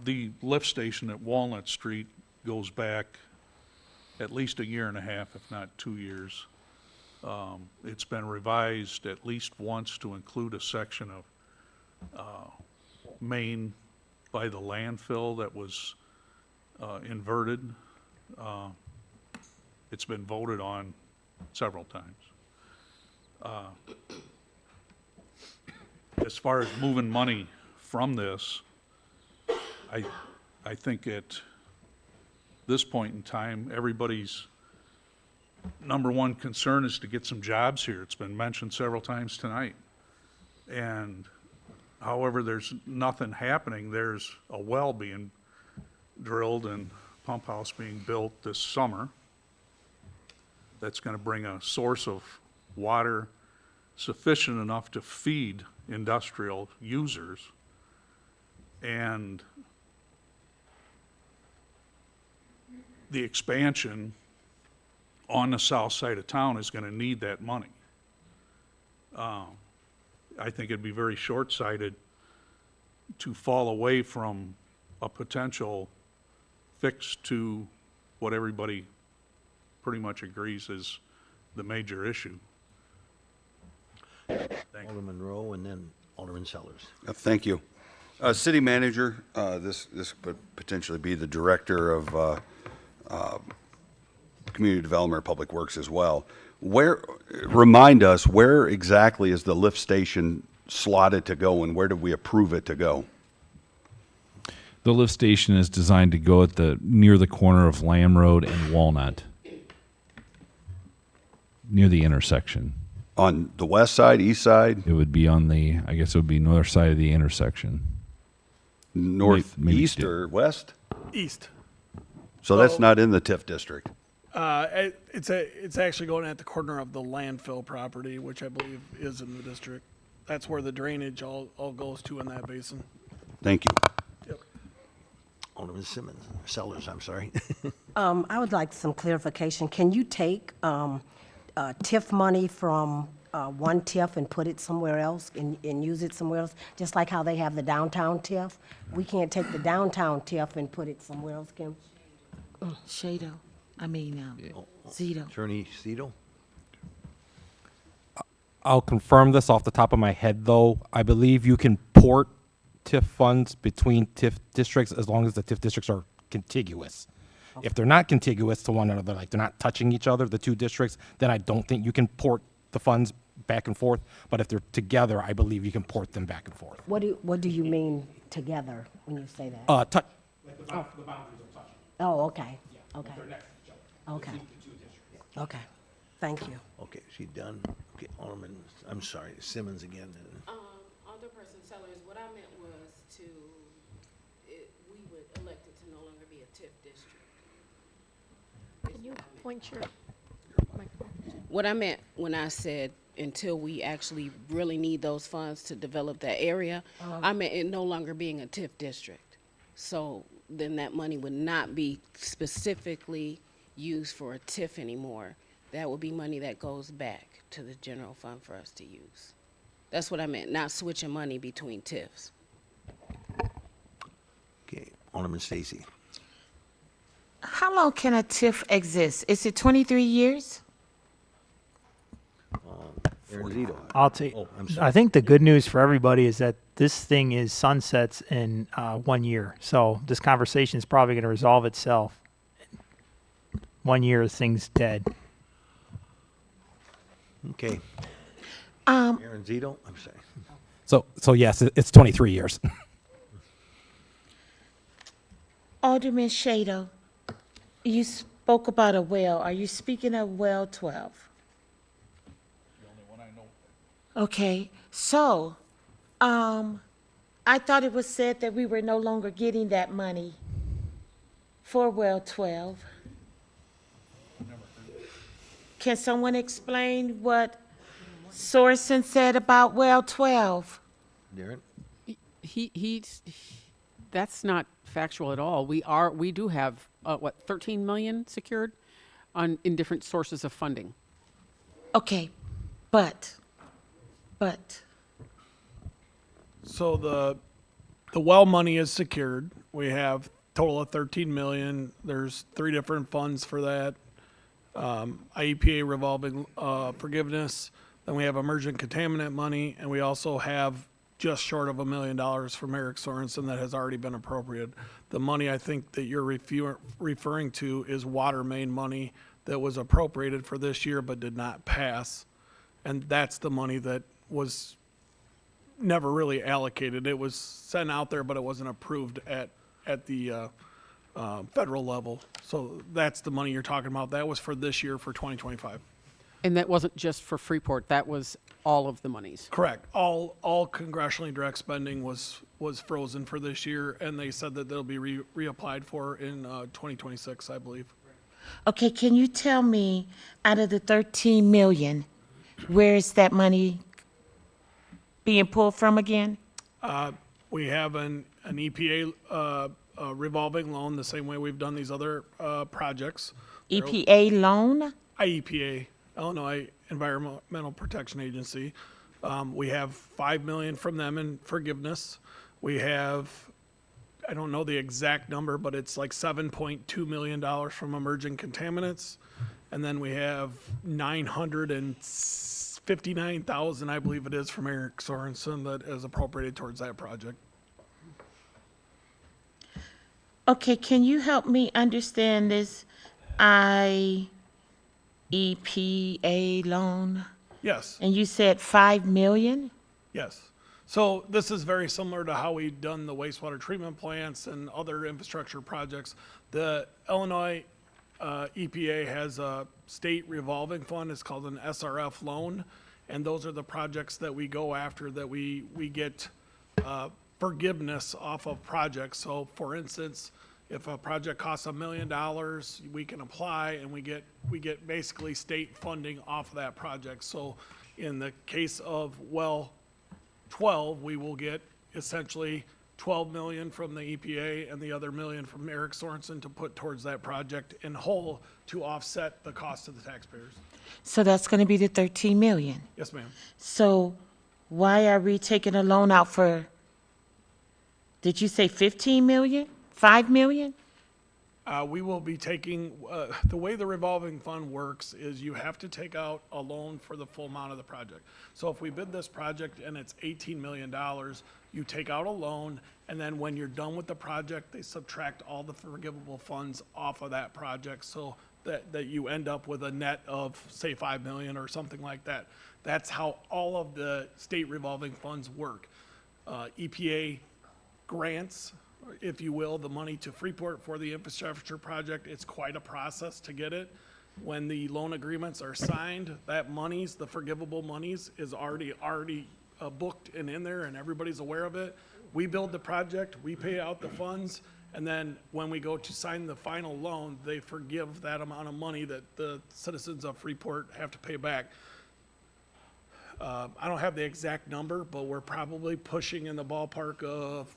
The lift station at Walnut Street goes back at least a year and a half, if not 2 years. It's been revised at least once to include a section of main by the landfill that was inverted. It's been voted on several times. As far as moving money from this, I think at this point in time, everybody's number one concern is to get some jobs here. It's been mentioned several times tonight. And however, there's nothing happening. There's a well being drilled and pump house being built this summer that's going to bring a source of water sufficient enough to feed industrial users. And the expansion on the south side of town is going to need that money. I think it'd be very short-sighted to fall away from a potential fix to what everybody pretty much agrees is the major issue. Alderman Rowe and then Alderman Sellers. Thank you. City manager, this could potentially be the director of community development or public works as well. Remind us, where exactly is the lift station slotted to go, and where did we approve it to go? The lift station is designed to go at near the corner of Lamb Road and Walnut, near the intersection. On the west side, east side? It would be on I guess it would be north side of the intersection. Northeast or west? East. So that's not in the TIF district? It's actually going at the corner of the landfill property, which I believe is in the district. That's where the drainage all goes to in that basin. Thank you. Alderman Simmons, Sellers, I'm sorry. I would like some clarification. Can you take TIF money from one TIF and put it somewhere else and use it somewhere else? Just like how they have the downtown TIF? We can't take the downtown TIF and put it somewhere else, Kim? Zito. Attorney Cito? I'll confirm this off the top of my head, though. I believe you can port TIF funds between TIF districts as long as the TIF districts are contiguous. If they're not contiguous to one another, like they're not touching each other, the two districts, then I don't think you can port the funds back and forth. But if they're together, I believe you can port them back and forth. What do you mean together when you say that? Touch. The boundaries are touching. Oh, okay, okay. Okay. Okay, thank you. Okay, she done? Okay, Alderman, I'm sorry, Simmons again. Alderperson Sellers, what I meant was we would elect it to no longer be a TIF district. Can you point your microphone? What I meant when I said until we actually really need those funds to develop that area, I meant it no longer being a TIF district. So then that money would not be specifically used for a TIF anymore. That would be money that goes back to the general fund for us to use. That's what I meant, not switching money between TIFs. Okay, Alderman Stacy. How long can a TIF exist? Is it 23 years? Aaron Zito. I'll take. Oh, I'm sorry. I think the good news for everybody is that this thing is sunsets in 1 year. So this conversation is probably going to resolve itself. 1 year, this thing's dead. Okay. Aaron Zito, I'm sorry. So yes, it's 23 years. Alderman Shado, you spoke about a well. Are you speaking of well 12? The only one I know. Okay, so, I thought it was said that we were no longer getting that money for well 12. Can someone explain what Sorensen said about well 12? Darren? That's not factual at all. We do have, 13 million secured in different sources of funding. Okay, but. So the well money is secured. We have total of 13 million. There's 3 different funds for that. IEPA revolving forgiveness. Then we have emergent contaminant money, and we also have just short of $1 million from Eric Sorensen that has already been appropriated. The money I think that you're referring to is water main money that was appropriated for this year but did not pass. And that's the money that was never really allocated. It was sent out there, but it wasn't approved at the federal level. So that's the money you're talking about. That was for this year, for 2025. And that wasn't just for Freeport, that was all of the monies. Correct. All congressionally direct spending was frozen for this year, and they said that they'll be reapplied for in 2026, I believe. Okay, can you tell me, out of the 13 million, where is that money being pulled from again? We have an EPA revolving loan, the same way we've done these other projects. EPA loan? IEPA, Illinois Environmental Protection Agency. We have 5 million from them in forgiveness. We have, I don't know the exact number, but it's like $7.2 million from emerging contaminants. And then we have 959,000, I believe it is, from Eric Sorensen that is appropriated towards that project. Okay, can you help me understand this IEPA loan? Yes. And you said 5 million? Yes. So this is very similar to how we've done the wastewater treatment plants and other infrastructure projects. The Illinois EPA has a state revolving fund. It's called an SRF loan. And those are the projects that we go after that we get forgiveness off of projects. So for instance, if a project costs $1 million, we can apply and we get basically state funding off of that project. So in the case of well 12, we will get essentially 12 million from the EPA and the other million from Eric Sorensen to put towards that project in whole to offset the cost of the taxpayers. So that's going to be the 13 million. Yes, ma'am. So why are we taking a loan out for, did you say 15 million? 5 million? We will be taking, the way the revolving fund works is you have to take out a loan for the full amount of the project. So if we bid this project and it's $18 million, you take out a loan, and then when you're done with the project, they subtract all the forgivable funds off of that project so that you end up with a net of, say, 5 million or something like that. That's how all of the state revolving funds work. EPA grants, if you will, the money to Freeport for the infrastructure project. It's quite a process to get it. When the loan agreements are signed, that monies, the forgivable monies, is already booked and in there, and everybody's aware of it. We build the project, we pay out the funds, and then when we go to sign the final loan, they forgive that amount of money that the citizens of Freeport have to pay back. I don't have the exact number, but we're probably pushing in the ballpark of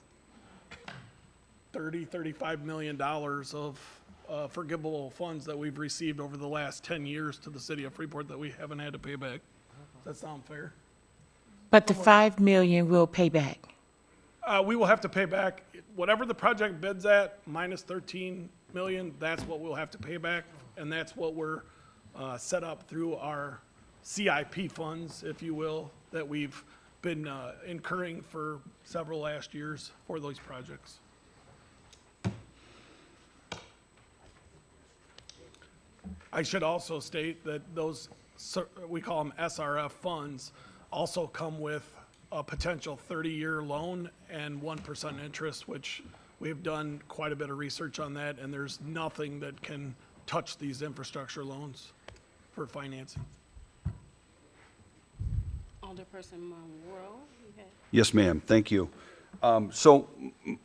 $35 million of forgivable funds that we've received over the last 10 years to the city of Freeport that we haven't had to pay back. Does that sound fair? But the 5 million will pay back. We will have to pay back whatever the project bids at minus 13 million. That's what we'll have to pay back, and that's what we're set up through our CIP funds, if you will, that we've been incurring for several last years for those projects. I should also state that those, we call them SRF funds, also come with a potential 30-year loan and 1% interest, which we've done quite a bit of research on that, and there's nothing that can touch these infrastructure loans for financing. Alderperson Monroe, you had- Yes, ma'am. Thank you. So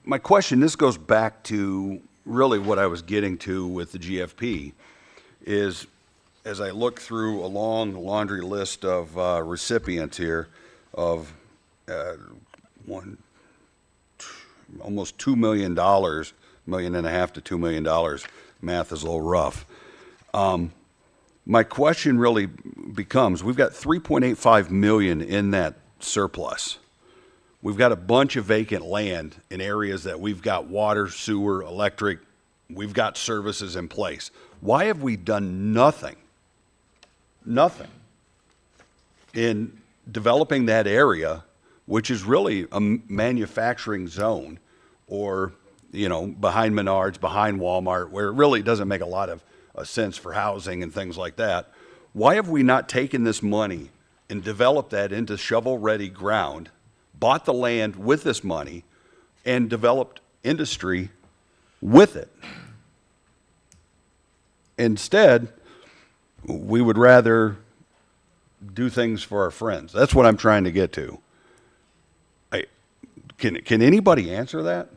my question, this goes back to really what I was getting to with the GFP, is as I look through a long laundry list of recipients here of almost $2 million, $1.5 million to $2 million. Math is a little rough. My question really becomes, we've got 3.85 million in that surplus. We've got a bunch of vacant land in areas that we've got water, sewer, electric, we've got services in place. Why have we done nothing in developing that area, which is really a manufacturing zone, or, behind Menards, behind Walmart, where it really doesn't make a lot of sense for housing and things like that? Why have we not taken this money and developed that into shovel-ready ground, bought the land with this money, and developed industry with it? Instead, we would rather do things for our friends. That's what I'm trying to get to. Can anybody answer that?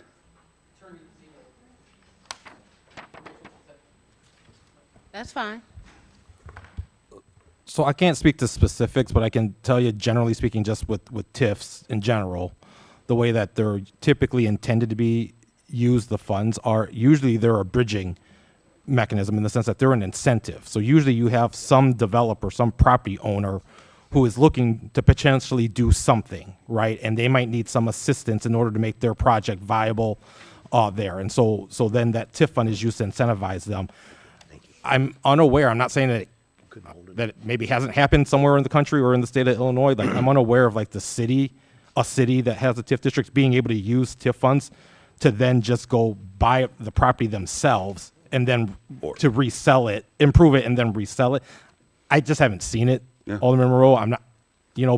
That's fine. So I can't speak to specifics, but I can tell you, generally speaking, just with TIFs in general, the way that they're typically intended to be used, the funds are usually they're a bridging mechanism in the sense that they're an incentive. So usually you have some developer, some property owner who is looking to potentially do something, right? And they might need some assistance in order to make their project viable there. And so then that TIF fund is used to incentivize them. I'm unaware, I'm not saying that it maybe hasn't happened somewhere in the country or in the state of Illinois. Like, I'm unaware of a city that has a TIF district being able to use TIF funds to then just go buy the property themselves and then to resell it, improve it, and then resell it. I just haven't seen it, Alderman Monroe. I'm not,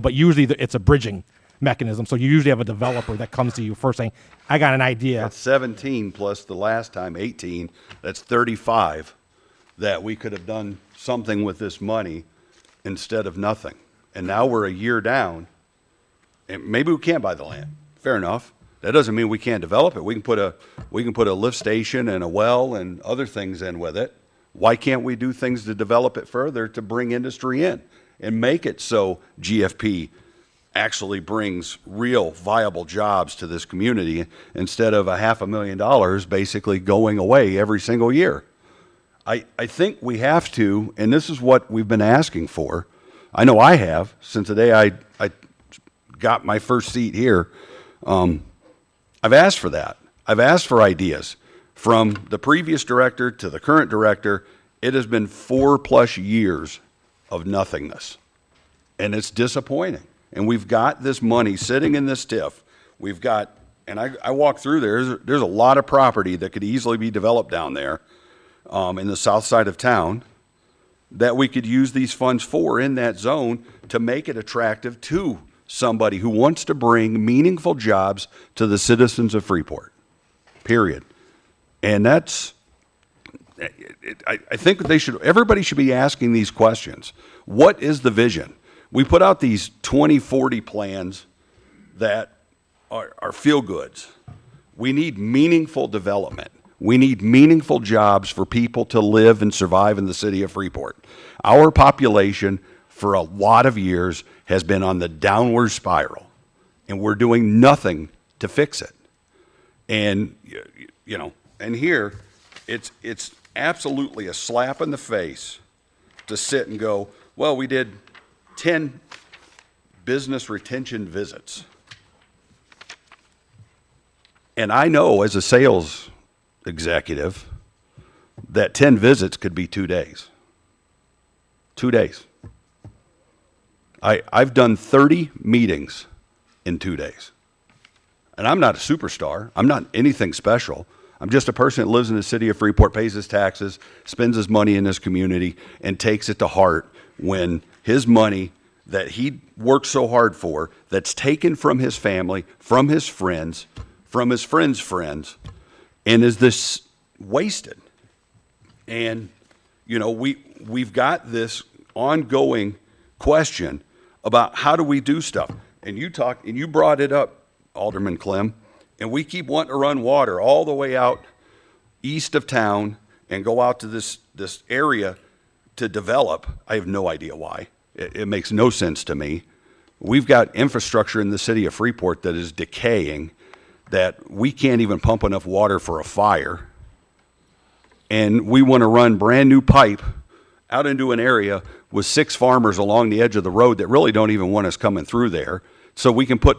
but usually it's a bridging mechanism. So you usually have a developer that comes to you first saying, I got an idea. That's 17 plus the last time, 18. That's 35 that we could have done something with this money instead of nothing. And now we're a year down, and maybe we can't buy the land. Fair enough. That doesn't mean we can't develop it. We can put a lift station and a well and other things in with it. Why can't we do things to develop it further to bring industry in and make it so GFP actually brings real viable jobs to this community instead of $500,000 basically going away every single year? I think we have to, and this is what we've been asking for. I know I have since the day I got my first seat here. I've asked for that. I've asked for ideas. From the previous director to the current director, it has been 4+ years of nothingness. And it's disappointing. And we've got this money sitting in this TIF. We've got, and I walked through there, there's a lot of property that could easily be developed down there in the south side of town that we could use these funds for in that zone to make it attractive to somebody who wants to bring meaningful jobs to the citizens of Freeport, period. And that's, I think everybody should be asking these questions. What is the vision? We put out these 2040 plans that are feel-goods. We need meaningful development. We need meaningful jobs for people to live and survive in the city of Freeport. Our population for a lot of years has been on the downward spiral, and we're doing nothing to fix it. And, you know, and here, it's absolutely a slap in the face to sit and go, well, we did 10 business retention visits. And I know as a sales executive that 10 visits could be 2 days. 2 days. I've done 30 meetings in 2 days. And I'm not a superstar. I'm not anything special. I'm just a person that lives in the city of Freeport, pays his taxes, spends his money in this community, and takes it to heart when his money that he worked so hard for, that's taken from his family, from his friends' friends, and is this wasted. And, you know, we've got this ongoing question about how do we do stuff. And you brought it up, Alderman Clem, and we keep wanting to run water all the way out east of town and go out to this area to develop. I have no idea why. It makes no sense to me. We've got infrastructure in the city of Freeport that is decaying, that we can't even pump enough water for a fire. And we want to run brand new pipe out into an area with 6 farmers along the edge of the road that really don't even want us coming through there, so we can put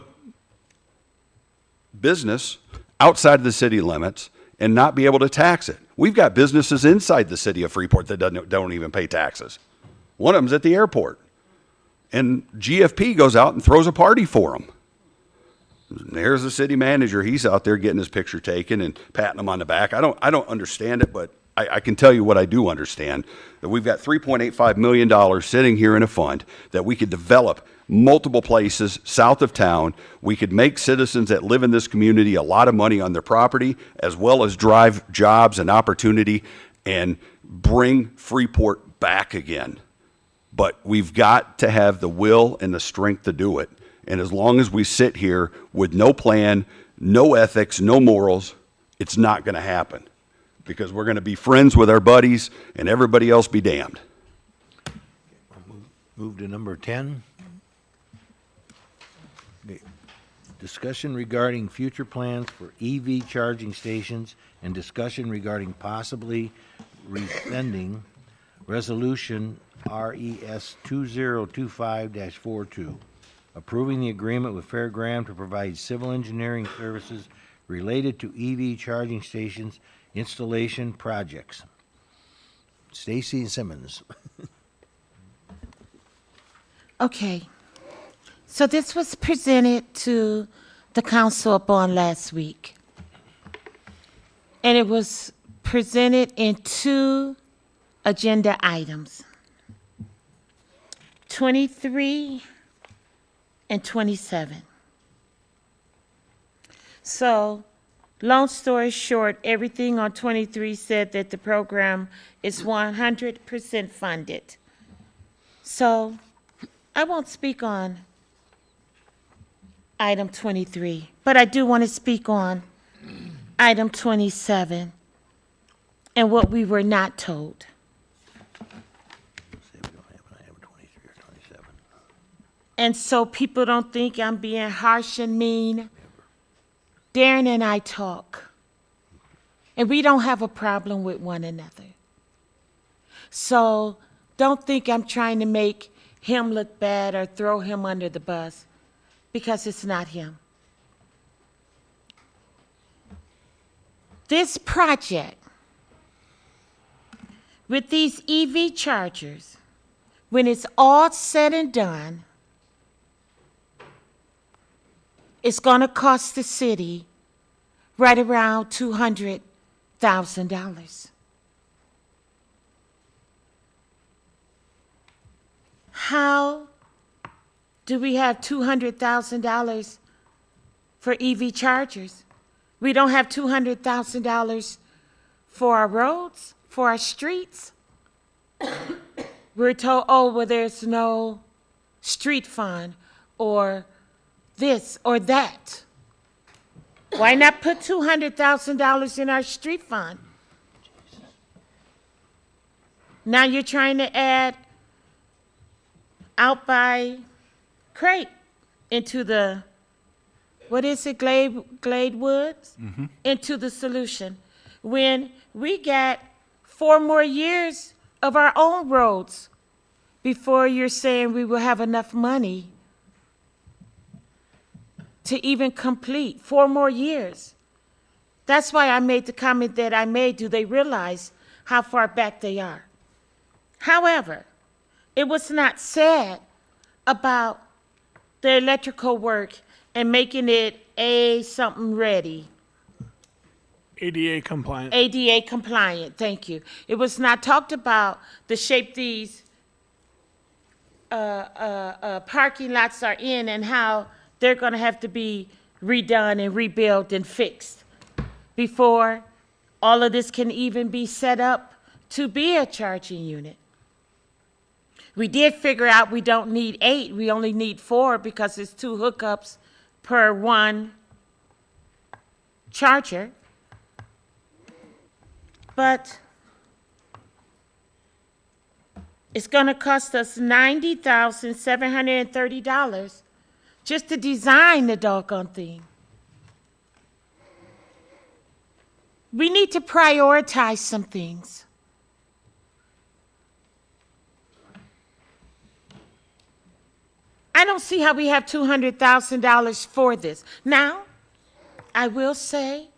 business outside of the city limits and not be able to tax it. We've got businesses inside the city of Freeport that don't even pay taxes. One of them's at the airport. And GFP goes out and throws a party for them. There's the city manager. He's out there getting his picture taken and patting him on the back. I don't understand it, but I can tell you what I do understand, that we've got $3.85 million sitting here in a fund that we could develop multiple places south of town. We could make citizens that live in this community a lot of money on their property, as well as drive jobs and opportunity and bring Freeport back again. But we've got to have the will and the strength to do it. And as long as we sit here with no plan, no ethics, no morals, it's not going to happen. Because we're going to be friends with our buddies and everybody else be damned. Move to number 10. Okay. Discussion regarding future plans for EV charging stations and discussion regarding possibly rescinding Resolution RES 2025-42, approving the agreement with Fairgram to provide civil engineering services related to EV charging stations installation projects. Stacy Simmons. Okay. So this was presented to the council upon last week. And it was presented in 2 agenda items, 23 and 27. So, long story short, everything on 23 said that the program is 100% funded. So, I won't speak on item 23, but I do want to speak on item 27 and what we were not told. And so people don't think I'm being harsh and mean. Darren and I talk, and we don't have a problem with one another. So don't think I'm trying to make him look bad or throw him under the bus, because it's not him. This project with these EV chargers, when it's all said and done, it's going to cost the city right around $200,000. How do we have $200,000 for EV chargers? We don't have $200,000 for our roads, for our streets. We're told, oh, well, there's no street fund or this or that. Why not put $200,000 in our street fund? Now you're trying to add out by Craig into the, what is it, Glade Woods? Into the solution. When we got 4 more years of our own roads before you're saying we will have enough money to even complete 4 more years. That's why I made the comment that I made. Do they realize how far back they are? However, it was not said about the electrical work and making it something ready. ADA compliant. ADA compliant, thank you. It was not talked about the shape these parking lots are in and how they're going to have to be redone and rebuilt and fixed before all of this can even be set up to be a charging unit. We did figure out we don't need 8, we only need 4 because it's 2 hookups per 1 charger. But it's going to cost us $90,730 just to design the doggone thing. We need to prioritize some things. I don't see how we have $200,000 for this. Now, I will say,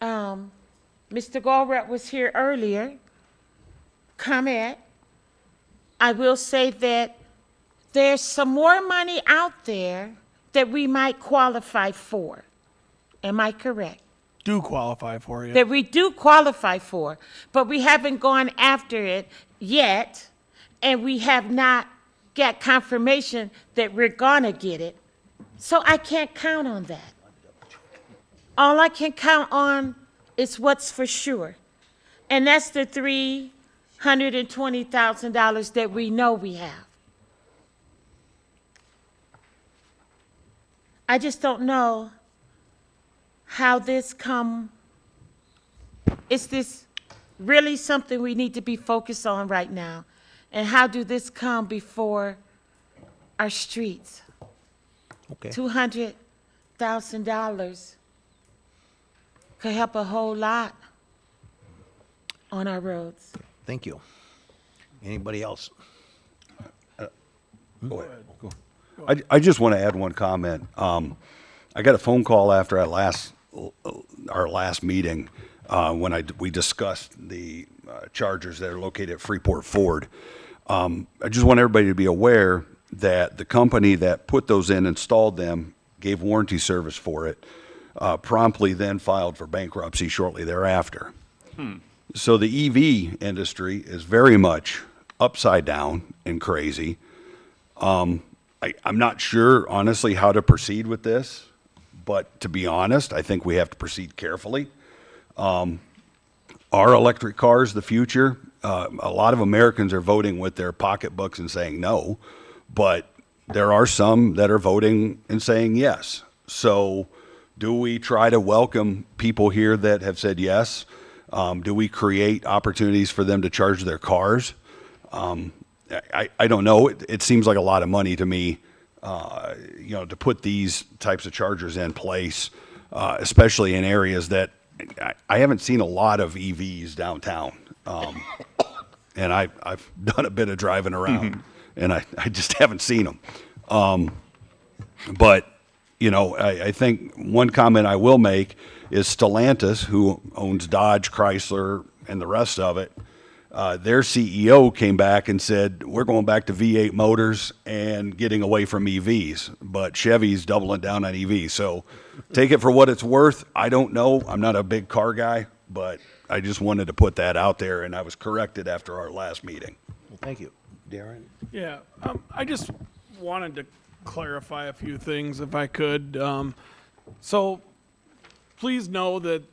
Mr. Galbraith was here earlier. Comment. I will say that there's some more money out there that we might qualify for. Am I correct? Do qualify for you. That we do qualify for, but we haven't gone after it yet, and we have not got confirmation that we're gonna get it. So I can't count on that. All I can count on is what's for sure, and that's the $320,000 that we know we have. I just don't know how this come. Is this really something we need to be focused on right now? And how do this come before our streets? Okay. $200,000 could help a whole lot on our roads. Thank you. Anybody else? Go ahead. I just want to add one comment. I got a phone call after our last meeting when we discussed the chargers that are located at Freeport Ford. I just want everybody to be aware that the company that put those in, installed them, gave warranty service for it, promptly then filed for bankruptcy shortly thereafter. So the EV industry is very much upside down and crazy. I'm not sure, honestly, how to proceed with this, but to be honest, I think we have to proceed carefully. Are electric cars the future? A lot of Americans are voting with their pocketbooks and saying no, but there are some that are voting and saying yes. So do we try to welcome people here that have said yes? Do we create opportunities for them to charge their cars? I don't know. It seems like a lot of money to me, to put these types of chargers in place, especially in areas that I haven't seen a lot of EVs downtown. And I've done a bit of driving around, and I just haven't seen them. But, I think one comment I will make is Stellantis, who owns Dodge, Chrysler, and the rest of it, their CEO came back and said, we're going back to V8 motors and getting away from EVs, but Chevy's doubling down on EVs. So take it for what it's worth. I don't know. I'm not a big car guy, but I just wanted to put that out there, and I was corrected after our last meeting. Well, thank you. Darren? Yeah, I just wanted to clarify a few things if I could. So please know that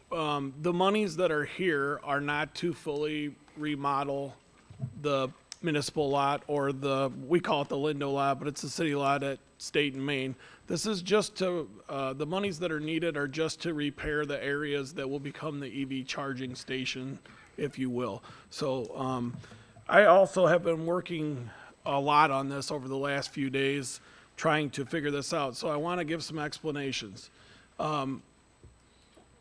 the monies that are here are not to fully remodel the municipal lot or we call it the Lindo lot, but it's the city lot at State and Main. This is just to, the monies that are needed are just to repair the areas that will become the EV charging station, if you will. So I also have been working a lot on this over the last few days, trying to figure this out. So I want to give some explanations.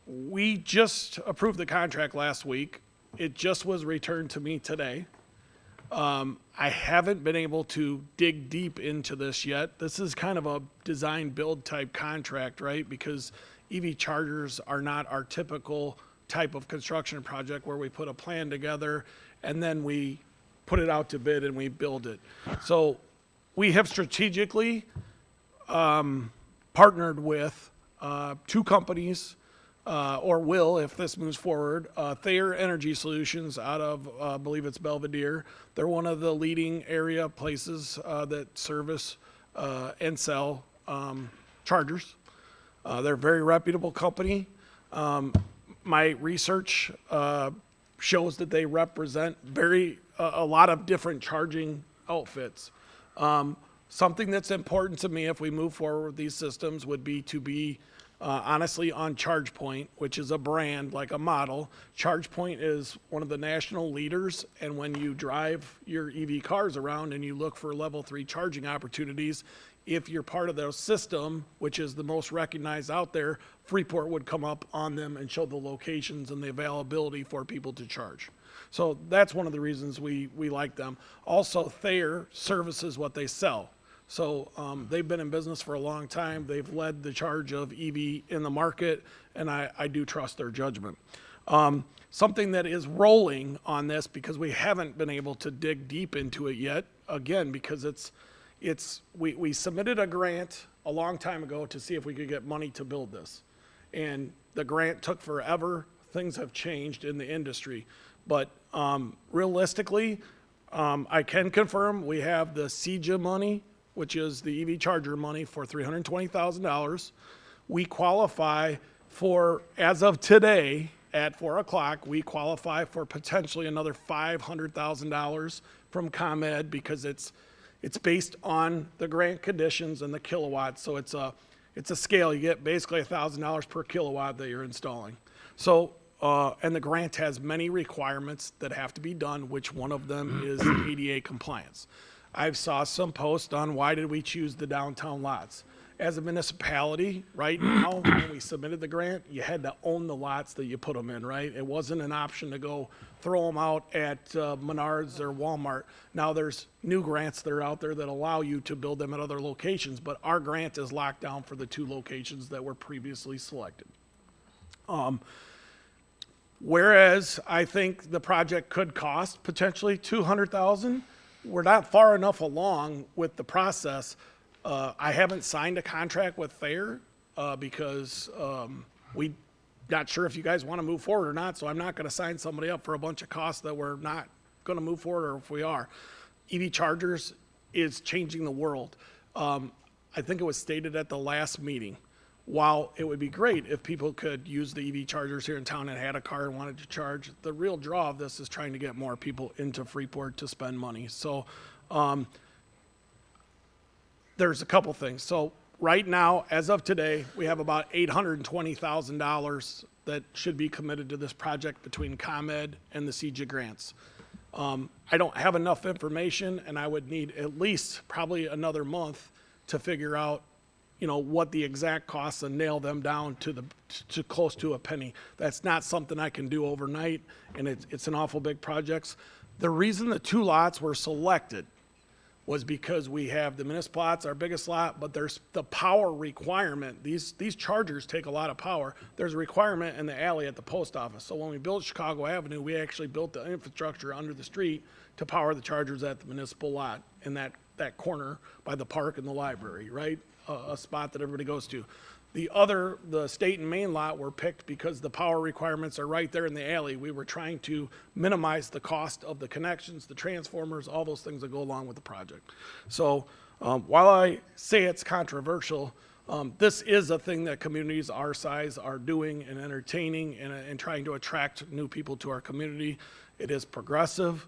We just approved the contract last week. It just was returned to me today. I haven't been able to dig deep into this yet. This is kind of a design build type contract, right? Because EV chargers are not our typical type of construction project where we put a plan together and then we put it out to bid and we build it. So we have strategically partnered with two companies, or will if this moves forward. Thayer Energy Solutions out of, I believe it's Belvedere. They're one of the leading area places that service and sell chargers. They're a very reputable company. My research shows that they represent a lot of different charging outfits. Something that's important to me if we move forward with these systems would be to be honestly on ChargePoint, which is a brand, like a model. ChargePoint is one of the national leaders, and when you drive your EV cars around and you look for level 3 charging opportunities, if you're part of their system, which is the most recognized out there, Freeport would come up on them and show the locations and the availability for people to charge. So that's one of the reasons we like them. Also, Thayer services what they sell. So they've been in business for a long time. They've led the charge of EV in the market, and I do trust their judgment. Something that is rolling on this, because we haven't been able to dig deep into it yet, again, because we submitted a grant a long time ago to see if we could get money to build this. And the grant took forever. Things have changed in the industry. But realistically, I can confirm we have the CEJA money, which is the EV charger money, for $320,000. We qualify for, as of today at 4 o'clock, we qualify for potentially another $500,000 from ComEd because it's based on the grant conditions and the kilowatts. So it's a scale. You get basically $1,000 per kilowatt that you're installing. So, and the grant has many requirements that have to be done, which one of them is ADA compliance. I've saw some posts on why did we choose the downtown lots. As a municipality, right now, when we submitted the grant, you had to own the lots that you put them in, right? It wasn't an option to go throw them out at Menards or Walmart. Now there's new grants that are out there that allow you to build them at other locations, but our grant is locked down for the 2 locations that were previously selected. Whereas I think the project could cost potentially $200,000, we're not far enough along with the process. I haven't signed a contract with Thayer because we not sure if you guys want to move forward or not, so I'm not going to sign somebody up for a bunch of costs that we're not going to move forward, or if we are. EV chargers is changing the world. I think it was stated at the last meeting, while it would be great if people could use the EV chargers here in town and had a car and wanted to charge, the real draw of this is trying to get more people into Freeport to spend money. So there's a couple things. So right now, as of today, we have about $820,000 that should be committed to this project between ComEd and the CJA grants. I don't have enough information, and I would need at least probably another month to figure out, you know, what the exact costs and nail them down to close to a penny. That's not something I can do overnight, and it's an awful big project. The reason the 2 lots were selected was because we have the municipal lots, our biggest lot, but there's the power requirement. These chargers take a lot of power. There's a requirement in the alley at the post office. So when we built Chicago Avenue, we actually built the infrastructure under the street to power the chargers at the municipal lot in that corner by the park and the library, right? A spot that everybody goes to. The State and Main lot were picked because the power requirements are right there in the alley. We were trying to minimize the cost of the connections, the transformers, all those things that go along with the project. So while I say it's controversial, this is a thing that communities our size are doing and entertaining and trying to attract new people to our community. It is progressive.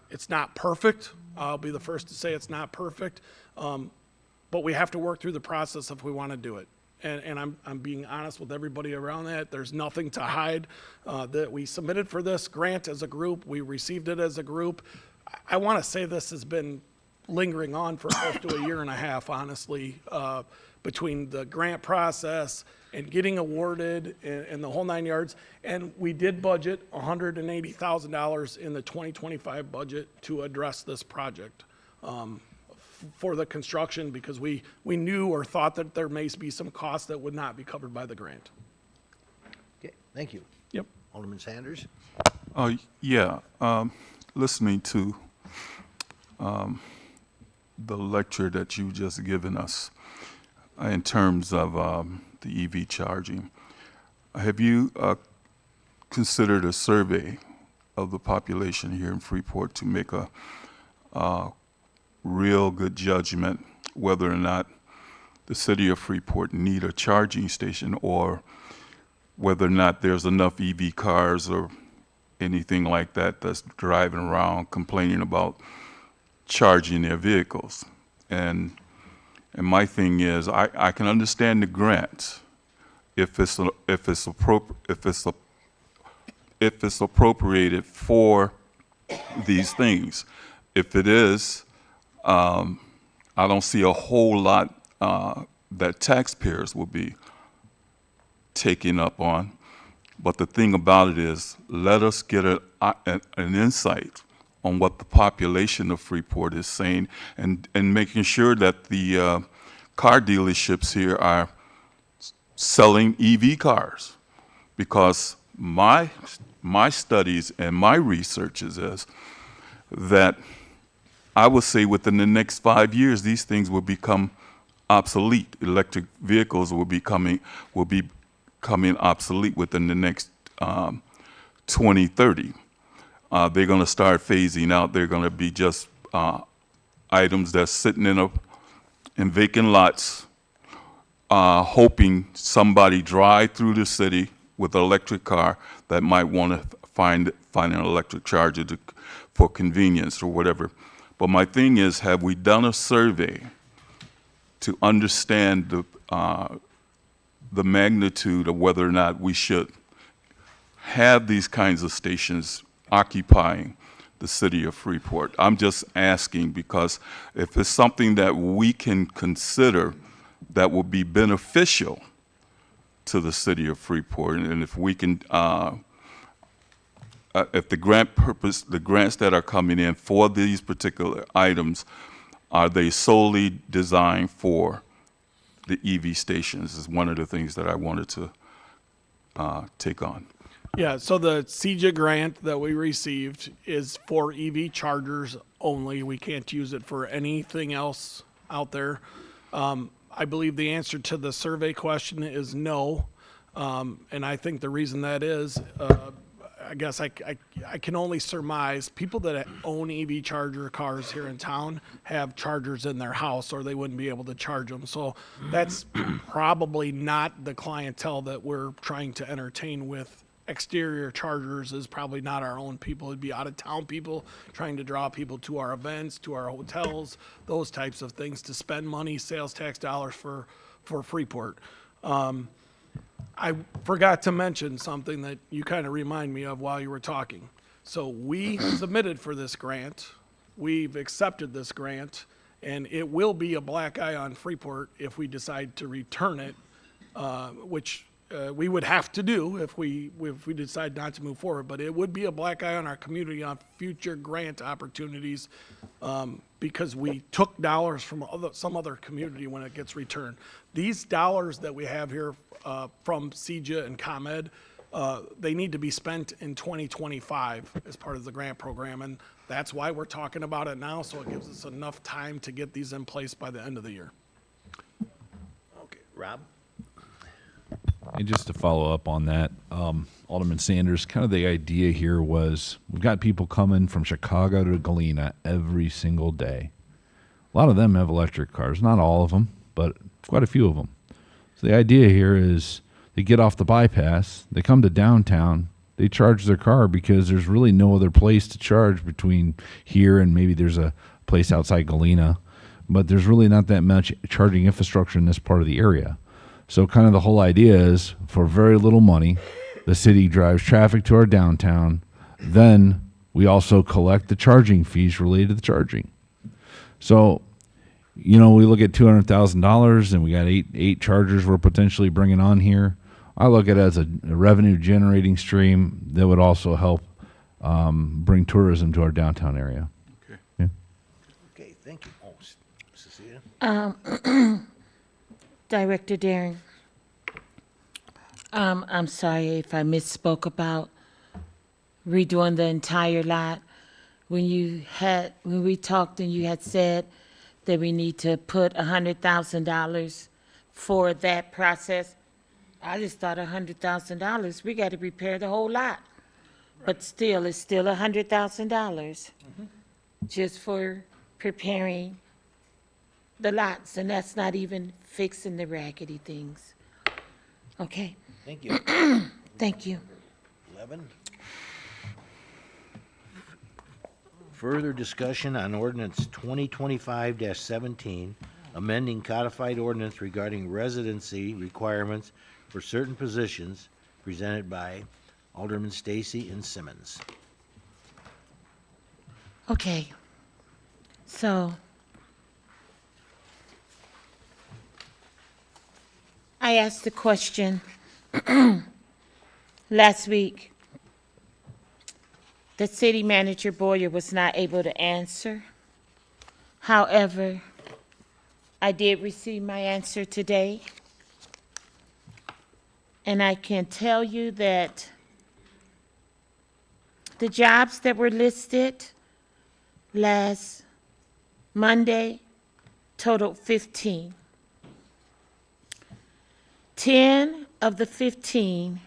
It's not perfect. I'll be the first to say it's not perfect. But we have to work through the process if we want to do it. And I'm being honest with everybody around that. There's nothing to hide. That we submitted for this grant as a group. We received it as a group. I want to say this has been lingering on for close to a year and a half, honestly, between the grant process and getting awarded and the whole 9 yards. And we did budget $180,000 in the 2025 budget to address this project. For the construction, because we knew or thought that there may be some costs that would not be covered by the grant. Okay, thank you. Yep. Alderman Sanders? Yeah, listening to the lecture that you just given us in terms of the EV charging, have you considered a survey of the population here in Freeport to make a real good judgment whether or not the city of Freeport need a charging station, or whether or not there's enough EV cars or anything like that that's driving around complaining about charging their vehicles? And my thing is, I can understand the grant if it's appropriated for these things. If it is, I don't see a whole lot that taxpayers will be taking up on. But the thing about it is, let us get an insight on what the population of Freeport is saying, and making sure that the car dealerships here are selling EV cars. Because my studies and my research is that I would say within the next 5 years, these things will become obsolete. Electric vehicles will be coming obsolete within the next 2030. They're going to start phasing out. They're going to be just items that's sitting in vacant lots, hoping somebody drive through the city with an electric car that might want to find an electric charger for convenience or whatever. But my thing is, have we done a survey to understand the magnitude of whether or not we should have these kinds of stations occupying the city of Freeport? I'm just asking because if it's something that we can consider that will be beneficial to the city of Freeport, and if we can if the grants that are coming in for these particular items, are they solely designed for the EV stations, is one of the things that I wanted to take on. Yeah, so the CJA grant that we received is for EV chargers only. We can't use it for anything else out there. I believe the answer to the survey question is no. And I think the reason that is, I guess I can only surmise people that own EV charger cars here in town have chargers in their house, or they wouldn't be able to charge them. So that's probably not the clientele that we're trying to entertain with exterior chargers is probably not our own people. It'd be out-of-town people trying to draw people to our events, to our hotels, those types of things, to spend money, sales tax dollars for Freeport. I forgot to mention something that you kind of remind me of while you were talking. So we submitted for this grant. We've accepted this grant, and it will be a black eye on Freeport if we decide to return it, which we would have to do if we decide not to move forward. But it would be a black eye on our community on future grant opportunities because we took dollars from some other community when it gets returned. These dollars that we have here from CJA and ComEd, they need to be spent in 2025 as part of the grant program, and that's why we're talking about it now, so it gives us enough time to get these in place by the end of the year. Okay, Rob? And just to follow up on that, Alderman Sanders, kind of the idea here was we've got people coming from Chicago to Galena every single day. A lot of them have electric cars, not all of them, but quite a few of them. So the idea here is they get off the bypass, they come to downtown, they charge their car because there's really no other place to charge between here and maybe there's a place outside Galena, but there's really not that much charging infrastructure in this part of the area. So kind of the whole idea is for very little money, the city drives traffic to our downtown, then we also collect the charging fees related to the charging. So, you know, we look at $200,000 and we got eight chargers we're potentially bringing on here. I look at it as a revenue generating stream that would also help bring tourism to our downtown area. Okay. Yeah. Okay, thank you. Oh, Cecilia? Director Daring, I'm sorry if I misspoke about redoing the entire lot. When we talked and you had said that we need to put $100,000 for that process, I just thought $100,000, we got to repair the whole lot. But still, it's still $100,000 just for preparing the lots, and that's not even fixing the raggedy things. Okay. Thank you. Thank you. 11. Further discussion on ordinance 2025-17, amending codified ordinance regarding residency requirements for certain positions, presented by Alderman Stacy and Simmons. Okay. So I asked the question last week that City Manager Boyer was not able to answer. However, I did receive my answer today. And I can tell you that the jobs that were listed last Monday totaled 15. 10 of the 15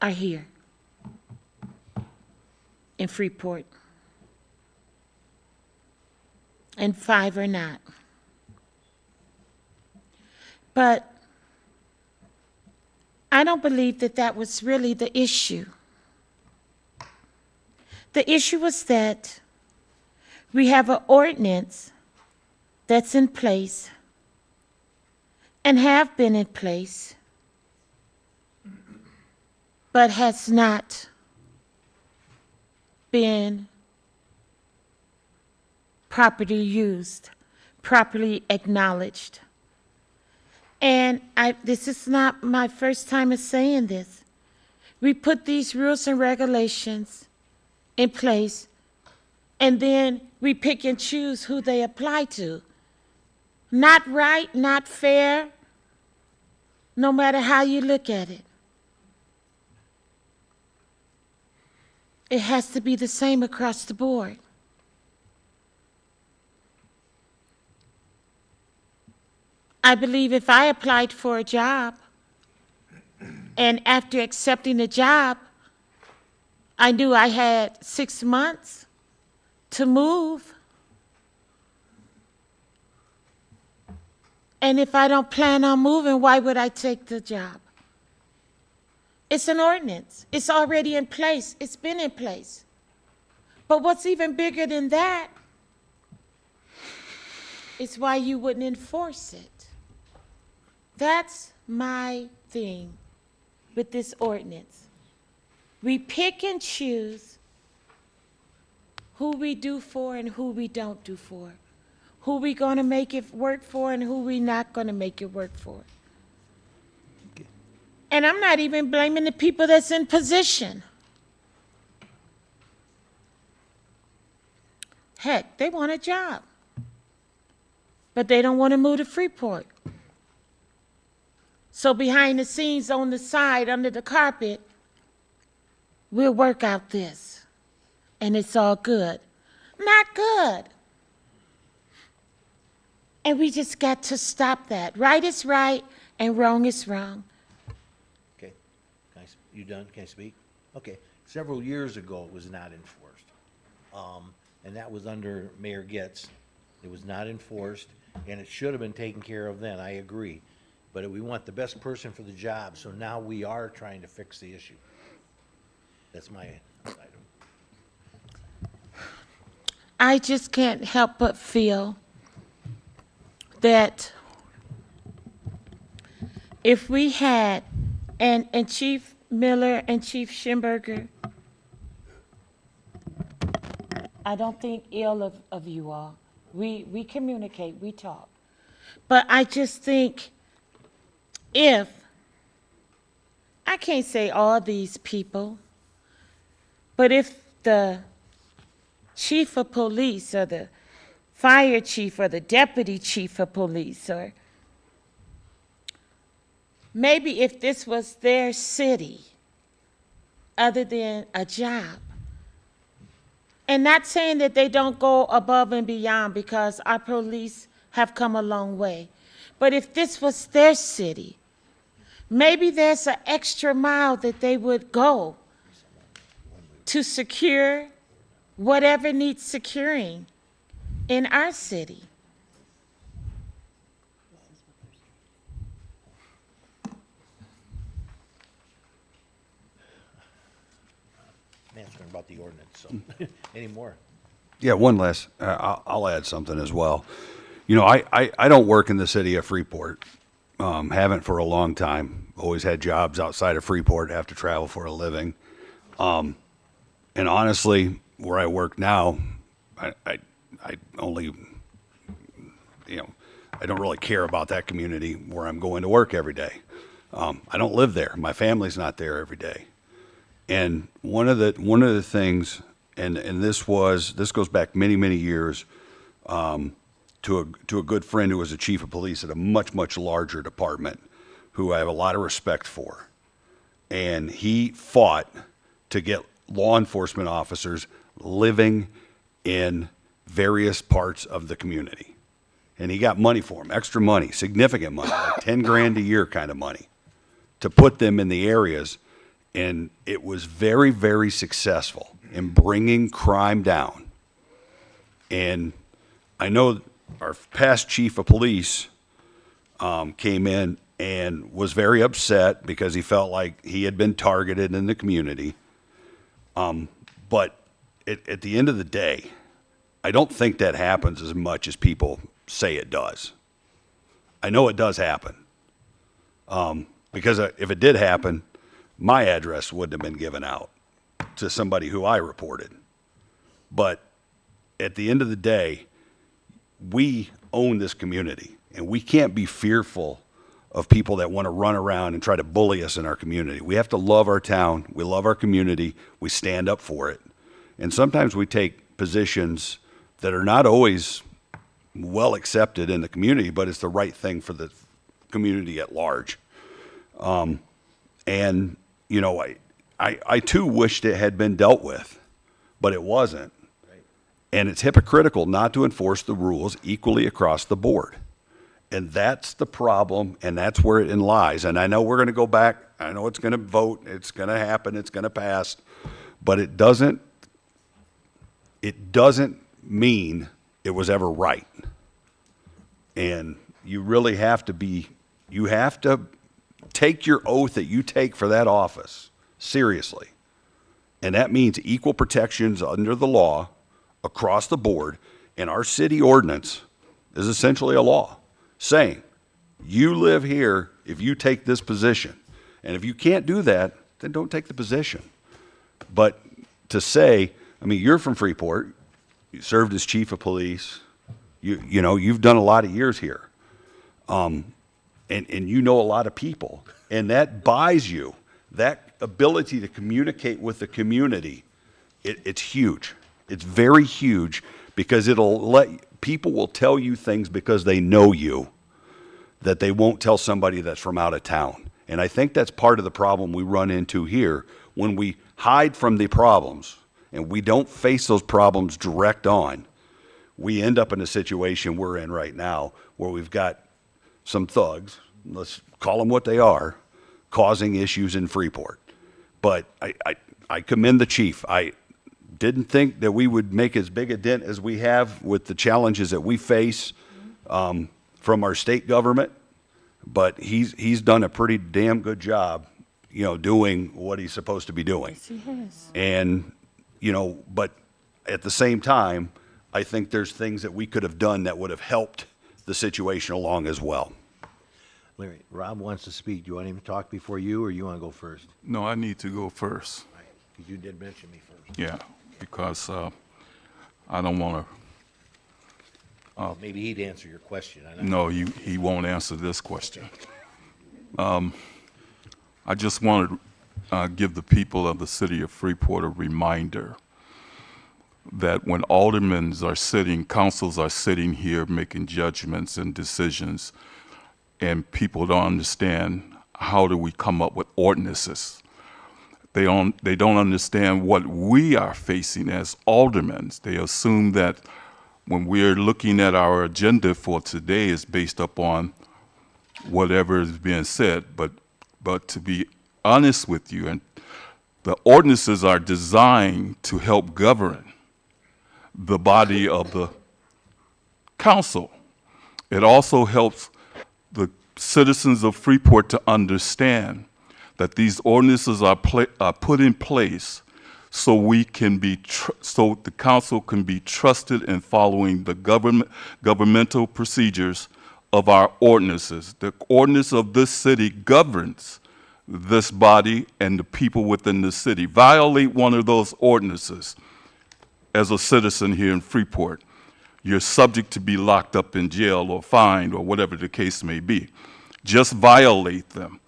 are here in Freeport, and 5 are not. But I don't believe that that was really the issue. The issue was that we have an ordinance that's in place and have been in place, but has not been properly used, properly acknowledged. And this is not my first time of saying this. We put these rules and regulations in place, and then we pick and choose who they apply to. Not right, not fair, no matter how you look at it. It has to be the same across the board. I believe if I applied for a job and after accepting the job, I knew I had 6 months to move. And if I don't plan on moving, why would I take the job? It's an ordinance. It's already in place. It's been in place. But what's even bigger than that is why you wouldn't enforce it. That's my thing with this ordinance. We pick and choose who we do for and who we don't do for, who we gonna make it work for and who we not gonna make it work for. And I'm not even blaming the people that's in position. Heck, they want a job, but they don't want to move to Freeport. So behind the scenes, on the side, under the carpet, we'll work out this, and it's all good. Not good. And we just got to stop that. Right is right, and wrong is wrong. Okay. You done? Can I speak? Okay. Several years ago, it was not enforced. And that was under Mayor Getz. It was not enforced, and it should have been taken care of then, I agree. But we want the best person for the job, so now we are trying to fix the issue. That's my item. I just can't help but feel that if we had, and Chief Miller and Chief Schimberger, I don't think ill of you all. We communicate, we talk. But I just think if, I can't say all these people, but if the chief of police or the fire chief or the deputy chief of police, or maybe if this was their city other than a job, and not saying that they don't go above and beyond, because our police have come a long way. But if this was their city, maybe there's an extra mile that they would go to secure whatever needs securing in our city. I'm answering about the ordinance, so, any more? Yeah, one last, I'll add something as well. You know, I don't work in the city of Freeport. Haven't for a long time. Always had jobs outside of Freeport, have to travel for a living. And honestly, where I work now, I only, you know, I don't really care about that community where I'm going to work every day. I don't live there. My family's not there every day. And one of the things, and this goes back many years, to a good friend who was a chief of police at a much larger department, who I have a lot of respect for, and he fought to get law enforcement officers living in various parts of the community, and he got money for them, extra money, significant money, like 10 grand a year kind of money, to put them in the areas. And it was very successful in bringing crime down. And I know our past chief of police came in and was very upset because he felt like he had been targeted in the community. But at the end of the day, I don't think that happens as much as people say it does. I know it does happen. Because if it did happen, my address wouldn't have been given out to somebody who I reported. But at the end of the day, we own this community, and we can't be fearful of people that want to run around and try to bully us in our community. We have to love our town. We love our community. We stand up for it. And sometimes we take positions that are not always well accepted in the community, but it's the right thing for the community at large. And you know, I too wished it had been dealt with, but it wasn't. Right. And it's hypocritical not to enforce the rules equally across the board. And that's the problem, and that's where it lies. And I know we're going to go back. I know it's going to vote. It's going to happen. It's going to pass. But it doesn't mean it was ever right. And you really have to take your oath that you take for that office seriously. And that means equal protections under the law across the board. And our city ordinance is essentially a law saying, you live here if you take this position. And if you can't do that, then don't take the position. But to say, I mean, you're from Freeport, you served as chief of police, you know, you've done a lot of years here. And you know a lot of people. And that buys you that ability to communicate with the community. It's huge. It's very huge because people will tell you things because they know you that they won't tell somebody that's from out of town. And I think that's part of the problem we run into here when we hide from the problems and we don't face those problems direct on. We end up in a situation we're in right now where we've got some thugs, let's call them what they are, causing issues in Freeport. But I commend the chief. I didn't think that we would make as big a dent as we have with the challenges that we face from our state government, but he's done a pretty damn good job, you know, doing what he's supposed to be doing. Yes, he has. And, you know, but at the same time, I think there's things that we could have done that would have helped the situation along as well. Larry, Rob wants to speak. Do you want him to talk before you, or you want to go first? No, I need to go first. Because you did mention me first. Yeah, because I don't want Maybe he'd answer your question. to, no, he won't answer this question. I just want to give the people of the city of Freeport a reminder that when aldermen are sitting, councils are sitting here making judgments and decisions, and people don't understand how do we come up with ordinances. They don't understand what we are facing as aldermen. They assume that when we're looking at our agenda for today is based upon whatever is being said, but to be honest with you, and the ordinances are designed to help govern the body of the council. It also helps the citizens of Freeport to understand that these ordinances are put in place so we can be so the council can be trusted in following the governmental procedures of our ordinances. The ordinance of this city governs this body and the people within the city. Violate one of those ordinances as a citizen here in Freeport, you're subject to be locked up in jail or fined or whatever the case may be. Just violate them.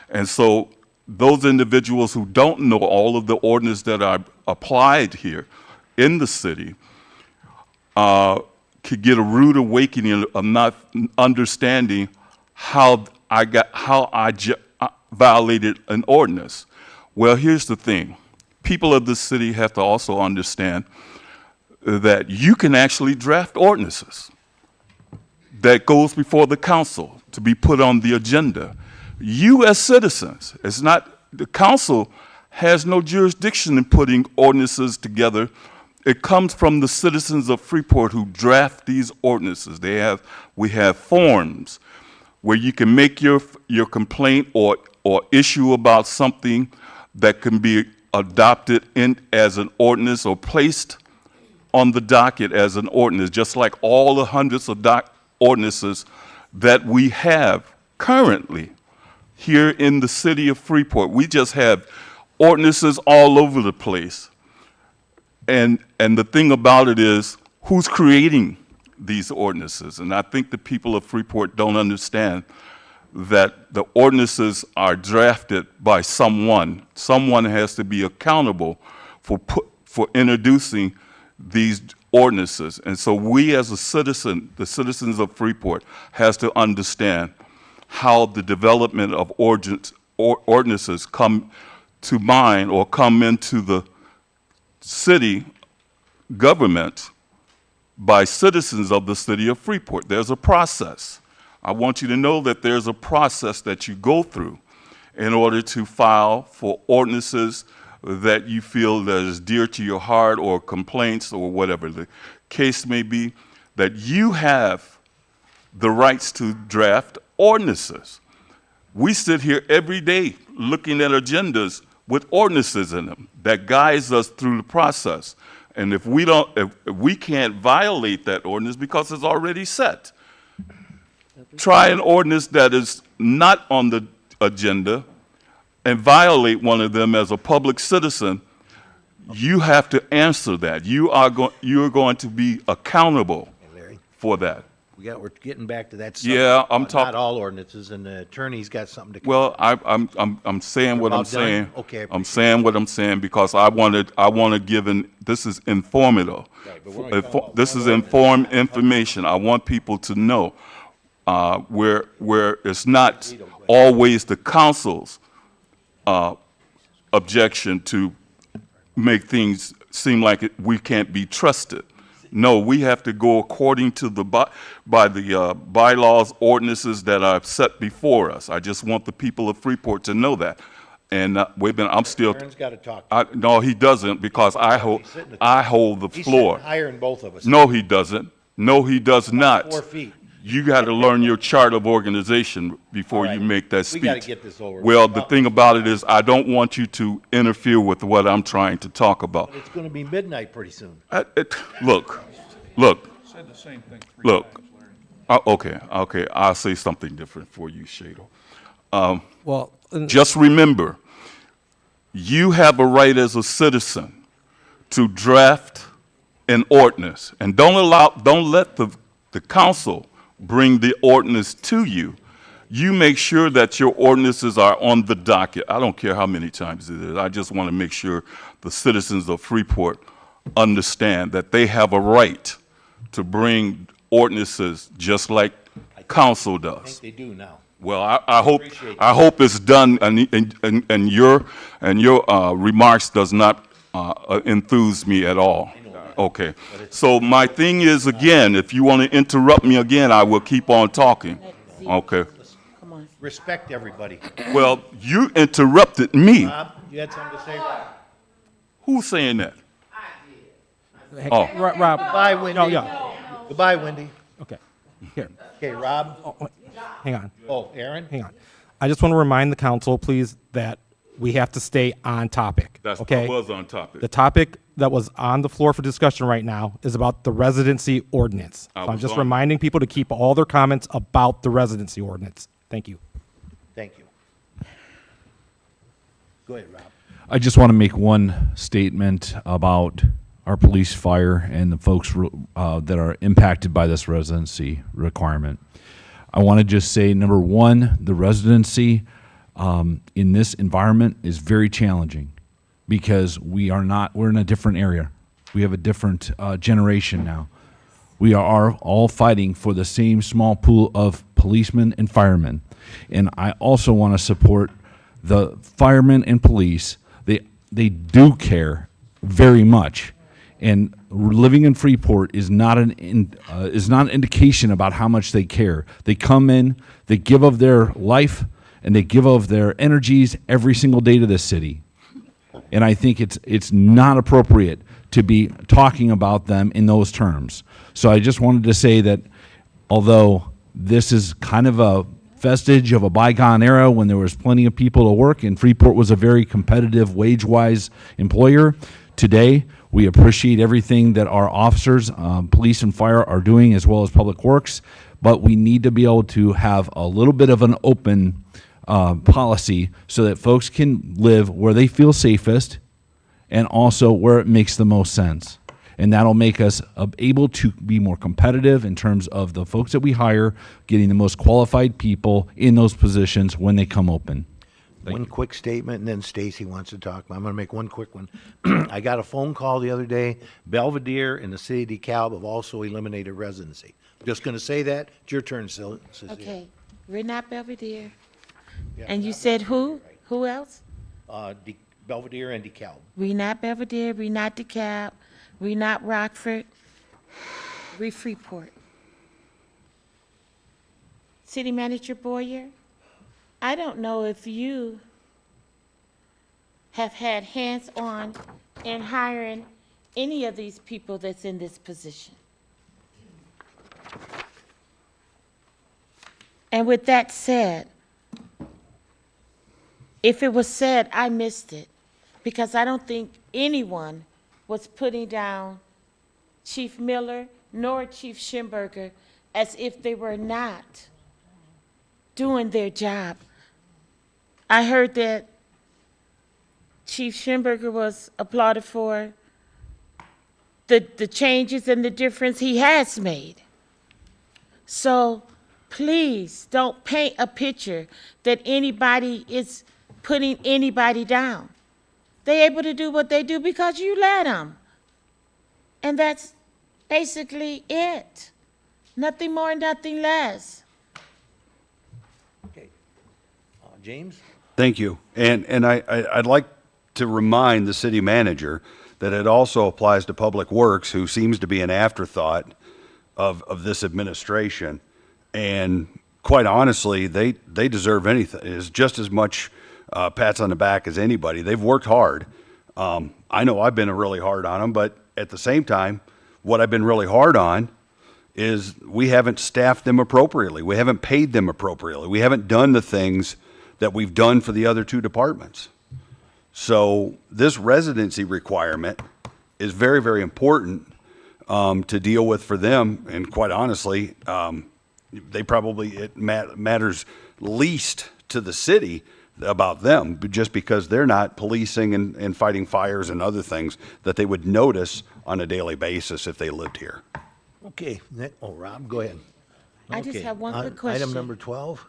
And so those individuals who don't know all of the ordinances that are applied here in the city could get a rude awakening of not understanding how I violated an ordinance. Well, here's the thing. People of the city have to also understand that you can actually draft ordinances that goes before the council to be put on the agenda. You as citizens, it's not, the council has no jurisdiction in putting ordinances together. It comes from the citizens of Freeport who draft these ordinances. We have forms where you can make your complaint or issue about something that can be adopted as an ordinance or placed on the docket as an ordinance, just like all the hundreds of ordinances that we have currently here in the city of Freeport. We just have ordinances all over the place. And the thing about it is, who's creating these ordinances? And I think the people of Freeport don't understand that the ordinances are drafted by someone. Someone has to be accountable for introducing these ordinances. And so we as a citizen, the citizens of Freeport, has to understand how the development of ordinances come to mind or come into the city government by citizens of the city of Freeport. There's a process. I want you to know that there's a process that you go through in order to file for ordinances that you feel that is dear to your heart, or complaints, or whatever the case may be, that you have the rights to draft ordinances. We sit here every day looking at agendas with ordinances in them that guides us through the process. And if we can't violate that ordinance because it's already set, try an ordinance that is not on the agenda and violate one of them as a public citizen, you have to answer that. You are going to be accountable for that. We're getting back to that. Yeah, I'm Not talking. all ordinances, and the attorney's got something to. Well, I'm saying what I'm about done? saying. Okay, I I'm saying what I'm saying because I want to give this is informative. but we're only talking about This is informed information. I want people to know where it's not always the council's objection to make things seem like we can't be trusted. No, we have to go according to the bylaws, ordinances that are set before us. I just want the people of Freeport to know that. And I'm still. Aaron's got to talk. No, he doesn't, because I hold the He's floor. sitting higher than both of us. No, he doesn't. No, he does not. 4 feet. You got to learn your chart of organization before you make that speech. We gotta get this over with. Well, the thing about it is, I don't want you to interfere with what I'm trying to talk about. It's going to be midnight pretty soon. Look. Said the same thing 3 Look. times, Larry. Okay, I'll say something different for you, Shado. Well, Just remember, you have a right as a citizen to draft an ordinance, and don't let the council bring the ordinance to you. You make sure that your ordinances are on the docket. I don't care how many times it is. I just want to make sure the citizens of Freeport understand that they have a right to bring ordinances just like council I does. think they do now. Well, I hope Appreciate it's done, and your remarks does not enthuse me at all. Okay. So my thing is, again, if you want to interrupt me again, I will keep on talking. Okay. Come on. Respect everybody. Well, you interrupted me. Rob, you had something to say? Who's saying that? Oh. Rob. Goodbye, Wendy. No, yeah. Goodbye, Wendy. Okay. Here. Okay, Rob. Hang on. Oh, Aaron? Hang on. I just want to remind the council, please, that we have to stay on topic. That's okay? I was on topic. The topic that was on the floor for discussion right now is about the residency ordinance. I So I'm was just on- reminding people to keep all their comments about the residency ordinance. Thank you. Thank you. Go ahead, Rob. I just want to make one statement about our police, fire, and the folks that are impacted by this residency requirement. I want to just say, number one, the residency in this environment is very challenging because we're in a different area. We have a different generation now. We are all fighting for the same small pool of policemen and firemen. And I also want to support the firemen and police. They do care very much. And living in Freeport is not an indication about how much they care. They come in, they give of their life, and they give of their energies every single day to this city. And I think it's not appropriate to be talking about them in those terms. So I just wanted to say that although this is kind of a vestige of a bygone era when there was plenty of people to work and Freeport was a very competitive wage-wise employer, today we appreciate everything that our officers, police and fire are doing, as well as public works, but we need to be able to have a little bit of an open policy so that folks can live where they feel safest and also where it makes the most sense. And that'll make us able to be more competitive in terms of the folks that we hire, getting the most qualified people in those positions when they come open. One quick statement, and then Stacy wants to talk. I'm going to make one quick one. I got a phone call the other day. Belvedere and the city of DeKalb have also eliminated residency. Just going to say that. It's your turn, Cecilia. Okay, Renat Belvedere. And you said who? Who else? Belvedere and DeKalb. Renat Belvedere, Renat DeKalb, Renat Rockford, Freeport. City Manager Boyer, I don't know if you have had hands-on in hiring any of these people that's in this position. And with that said, If it was said, I missed it, because I don't think anyone was putting down Chief Miller nor Chief Schimberger as if they were not doing their job. I heard that Chief Schimberger was applauded for the changes and the difference he has made. So please don't paint a picture that anybody is putting anybody down. They're able to do what they do because you let them. And that's basically it. Nothing more, nothing less. Okay. James? Thank you. And I'd like to remind the city manager that it also applies to Public Works, who seems to be an afterthought of this administration. And quite honestly, they deserve anything. It's just as much pats on the back as anybody. They've worked hard. I know I've been really hard on them, but at the same time, what I've been really hard on is we haven't staffed them appropriately. We haven't paid them appropriately. We haven't done the things that we've done for the other two departments. So this residency requirement is very, very important to deal with for them. And quite honestly, they probably, it matters least to the city about them, but just because they're not policing and fighting fires and other things that they would notice on a daily basis if they lived here. Okay, Rob, go ahead. I just Okay, have one quick question. Item number 12?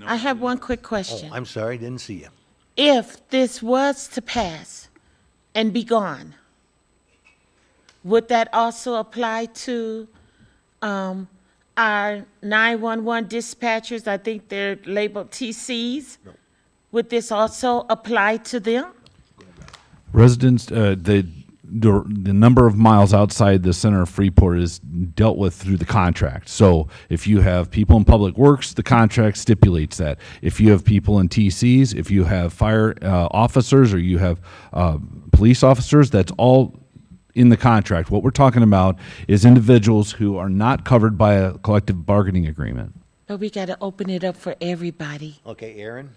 I have one quick question. Oh, I'm sorry, didn't see you. If this was to pass and be gone, would that also apply to our 911 dispatchers? I think they're labeled TCs. No. Would this also apply to them? Residents, the number of miles outside the center of Freeport is dealt with through the contract. So if you have people in Public Works, the contract stipulates that. If you have people in TCs, if you have fire officers, or you have police officers, that's all in the contract. What we're talking about is individuals who are not covered by a collective bargaining agreement. But we got to open it up for everybody. Okay, Aaron?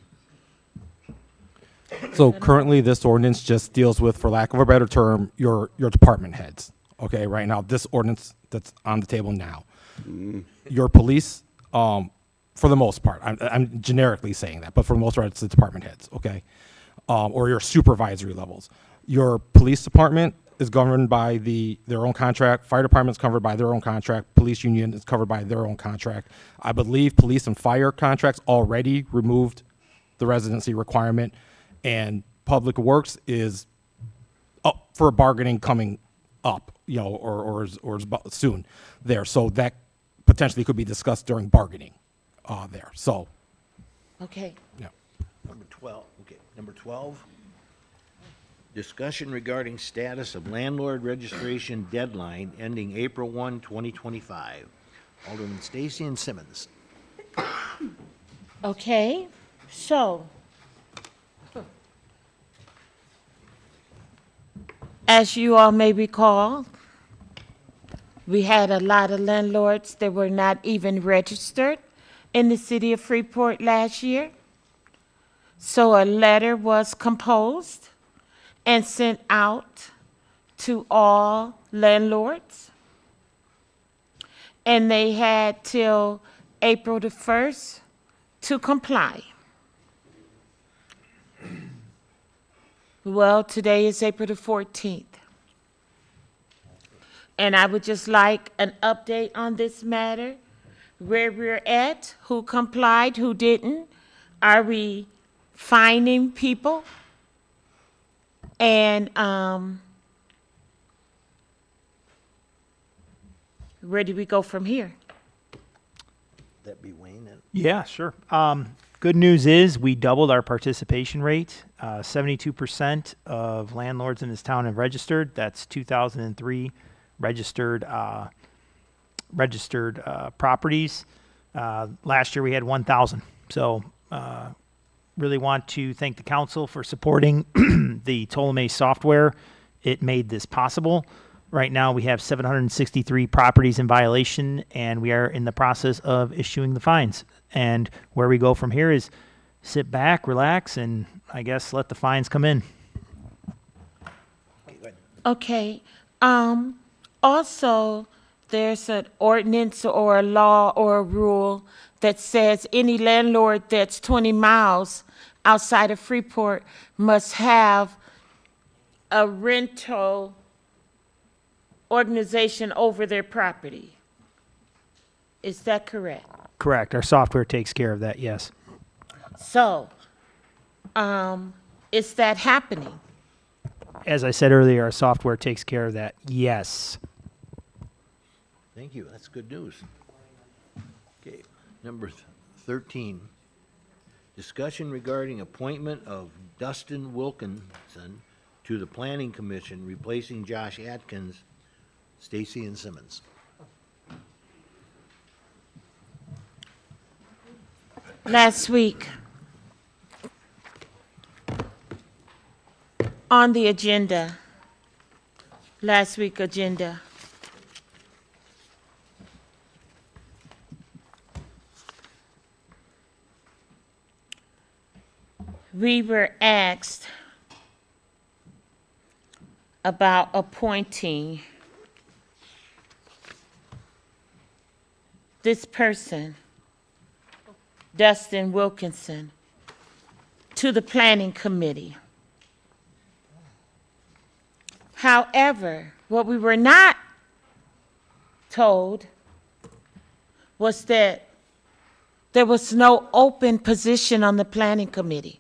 So currently, this ordinance just deals with, for lack of a better term, your department heads. Okay, right now, this ordinance that's on the table now. Your police, for the most part, I'm generically saying that, but for the most part, it's the department heads, okay? Or your supervisory levels. Your police department is governed by their own contract. Fire department's covered by their own contract. Police union is covered by their own contract. I believe police and fire contracts already removed the residency requirement, and Public Works is up for bargaining coming up, or is soon there. So that potentially could be discussed during bargaining there. So, Okay. yeah. Number 12, okay. Number 12, discussion regarding status of landlord registration deadline ending April 1, 2025. Alderman Stacy and Simmons. Okay, so as you all may recall, we had a lot of landlords that were not even registered in the city of Freeport last year. So a letter was composed and sent out to all landlords. And they had till April the 1st to comply. Well, today is April the 14th. And I would just like an update on this matter, where we're at, who complied, who didn't. Are we fining people? And where do we go from here? That be Wayne? Yeah, sure. Good news is we doubled our participation rate. 72% of landlords in this town have registered. That's 2003 registered properties. Last year we had 1,000. So really want to thank the council for supporting the Ptolemy software. It made this possible. Right now we have 763 properties in violation, and we are in the process of issuing the fines. And where we go from here is sit back, relax, and I guess let the fines come in. Okay. Also, there's an ordinance or a law or a rule that says any landlord that's 20 miles outside of Freeport must have a rental organization over their property. Is that correct? Correct. Our software takes care of that, yes. So, is that happening? As I said earlier, our software takes care of that, yes. Thank you, that's good news. Okay, number 13, discussion regarding appointment of Dustin Wilkinson to the Planning Commission, replacing Josh Atkins, Stacy and Simmons. Last week, on the agenda, last week agenda, we were asked about appointing this person, Dustin Wilkinson, to the Planning Committee. However, what we were not told was that there was no open position on the Planning Committee.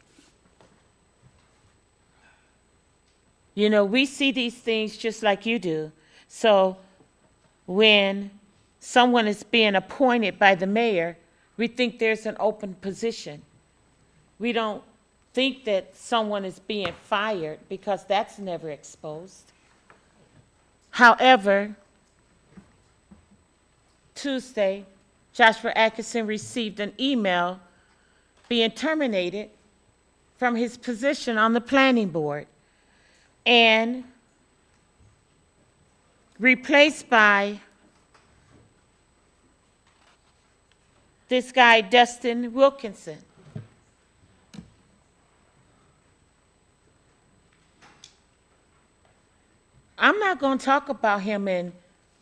You know, we see these things just like you do. So when someone is being appointed by the mayor, we think there's an open position. We don't think that someone is being fired because that's never exposed. However, Tuesday, Joshua Atkinson received an email being terminated from his position on the planning board and replaced by this guy, Dustin Wilkinson. I'm not going to talk about him and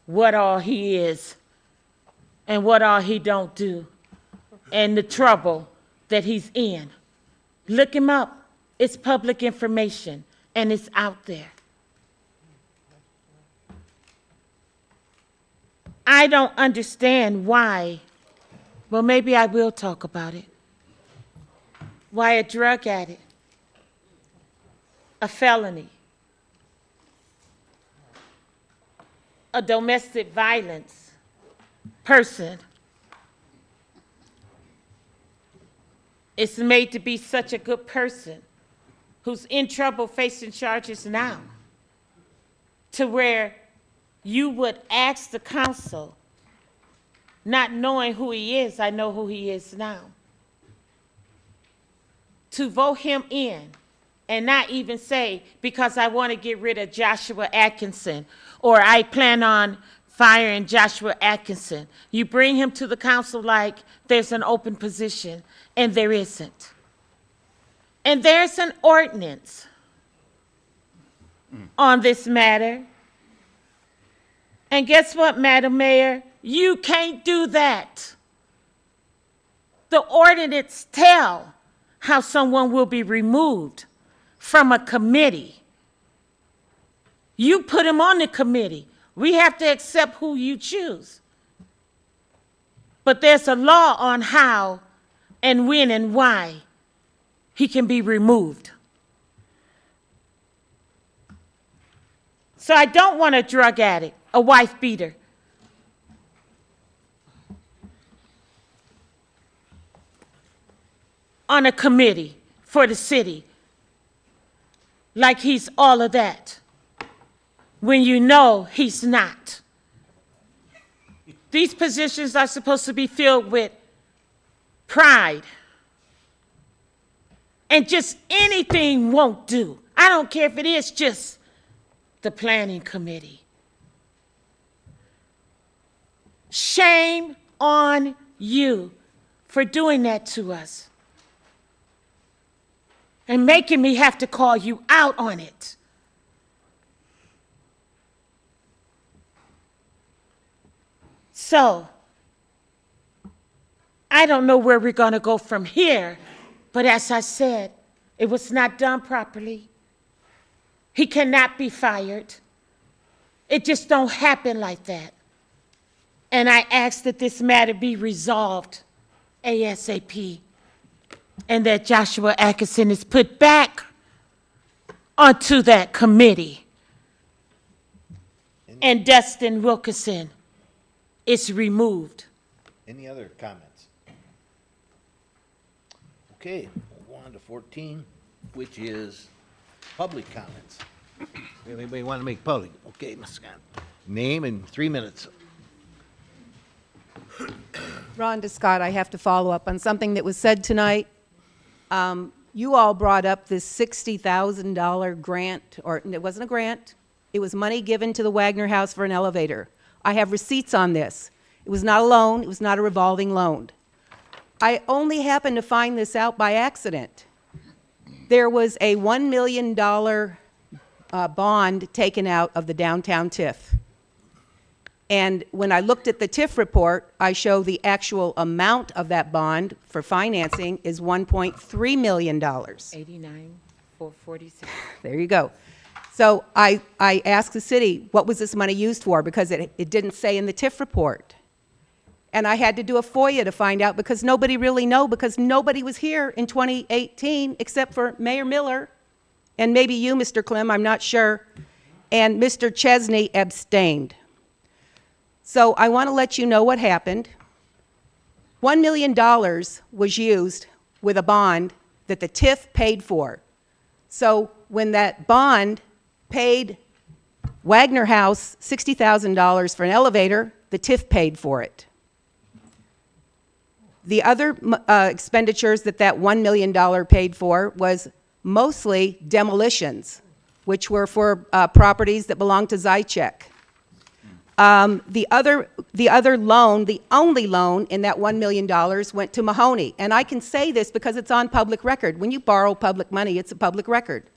what all he is and what all he don't do and the trouble that he's in. Look him up. It's public information and it's out there. I don't understand why. Well, maybe I will talk about it. Why a drug addict, a felony, a domestic violence person is made to be such a good person who's in trouble facing charges now, to where you would ask the council, not knowing who he is, I know who he is now, to vote him in and not even say, because I want to get rid of Joshua Atkinson, or I plan on firing Joshua Atkinson. You bring him to the council like there's an open position, and there isn't. And there's an ordinance on this matter. And guess what, Madam Mayor? You can't do that. The ordinance tells how someone will be removed from a committee. You put him on the committee. We have to accept who you choose. But there's a law on how and when and why he can be removed. So I don't want a drug addict, a wife beater, on a committee for the city like he's all of that when you know he's not. These positions are supposed to be filled with pride. And just anything won't do. I don't care if it is just the planning committee. Shame on you for doing that to us. and making me have to call you out on it. So, I don't know where we're going to go from here, but as I said, it was not done properly. He cannot be fired. It just don't happen like that. And I ask that this matter be resolved ASAP and that Joshua Atkinson is put back onto that committee. And Dustin Wilkerson is removed. Any other comments? Okay, we'll go on to 14, which is public comments. Anybody want to make public? Okay, Ms. Scott. Name and 3 minutes. Rhonda Scott, I have to follow up on something that was said tonight. You all brought up this $60,000 grant, or it wasn't a grant. It was money given to the Wagner House for an elevator. I have receipts on this. It was not a loan. It was not a revolving loan. I only happened to find this out by accident. There was a $1 million bond taken out of the downtown TIF. And when I looked at the TIF report, I show the actual amount of that bond for financing is $1.3 million. 89,446. There you go. So I asked the city, what was this money used for? Because it didn't say in the TIF report. And I had to do a FOIA to find out because nobody really knew, because nobody was here in 2018 except for Mayor Miller and maybe you, Mr. Clem, I'm not sure, and Mr. Chesney abstained. So I want to let you know what happened. $1 million was used with a bond that the TIF paid for. So when that bond paid Wagner House $60,000 for an elevator, the TIF paid for it. The other expenditures that $1 million paid for was mostly demolitions, which were for properties that belonged to Zychek. The other loan, the only loan in that $1 million went to Mahoney. And I can say this because it's on public record. When you borrow public money, it's a public record.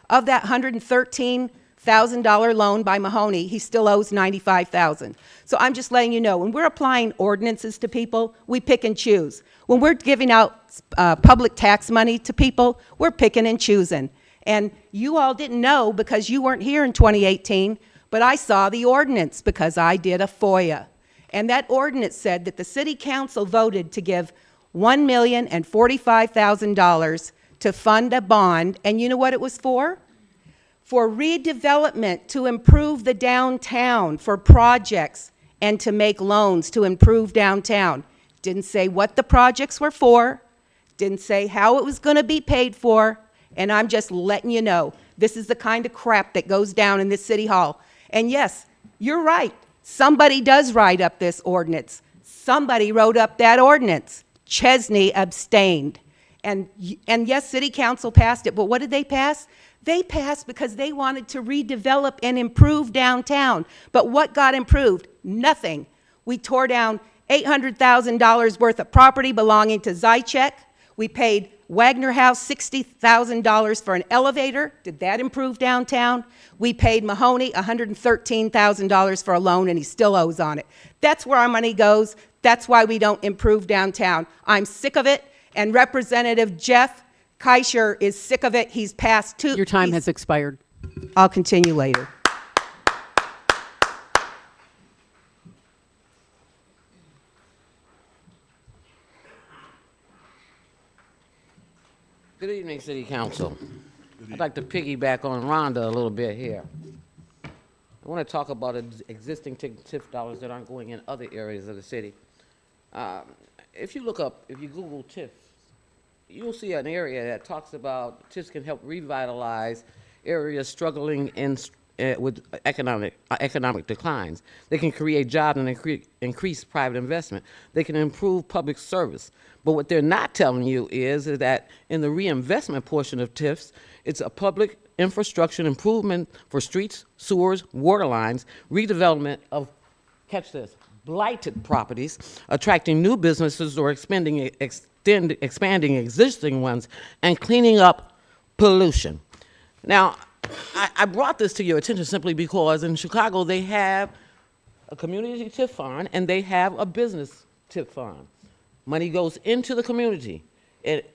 Of that $113,000 loan by Mahoney, he still owes $95,000. So I'm just letting you know, when we're applying ordinances to people, we pick and choose. When we're giving out public tax money to people, we're picking and choosing. And you all didn't know because you weren't here in 2018, but I saw the ordinance because I did a FOIA. And that ordinance said that the city council voted to give $1,045,000 to fund a bond. And you know what it was for? For redevelopment, to improve the downtown, for projects, and to make loans to improve downtown. Didn't say what the projects were for, didn't say how it was going to be paid for, and I'm just letting you know, this is the kind of crap that goes down in this city hall. And yes, you're right. Somebody does write up this ordinance. Somebody wrote up that ordinance. Chesney abstained. And yes, city council passed it, but what did they pass? They passed because they wanted to redevelop and improve downtown. But what got improved? Nothing. We tore down $800,000 worth of property belonging to Zychek. We paid Wagner House $60,000 for an elevator. Did that improve downtown? We paid Mahoney $113,000 for a loan, and he still owes on it. That's where our money goes. That's why we don't improve downtown. I'm sick of it, and Representative Jeff Keischer is sick of it. He's passed two. Your time has expired. I'll continue later. Good evening, City Council. I'd like to piggyback on Rhonda a little bit here. I want to talk about existing TIF dollars that aren't going in other areas of the city. If you Google TIF, you'll see an area that talks about TIFs can help revitalize areas struggling with economic declines. They can create jobs and increase private investment. They can improve public service. But what they're not telling you is that in the reinvestment portion of TIFs, it's a public infrastructure improvement for streets, sewers, water lines, redevelopment of, catch this, blighted properties, attracting new businesses or expanding existing ones, and cleaning up pollution. Now, I brought this to your attention simply because in Chicago they have a community TIF fund and they have a business TIF fund. Money goes into the community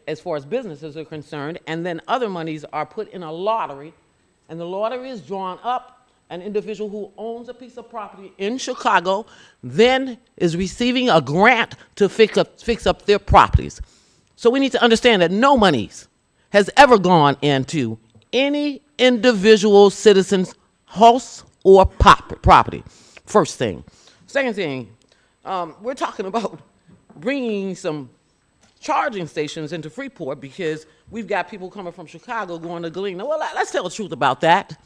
as far as businesses are concerned, and then other monies are put in a lottery, and the lottery is drawn up. An individual who owns a piece of property in Chicago then is receiving a grant to fix up their properties. So we need to understand that no monies has ever gone into any individual citizen's house or property. First thing. Second thing, we're talking about bringing some charging stations into Freeport because we've got people coming from Chicago going to Galena. Well, let's tell the truth about that.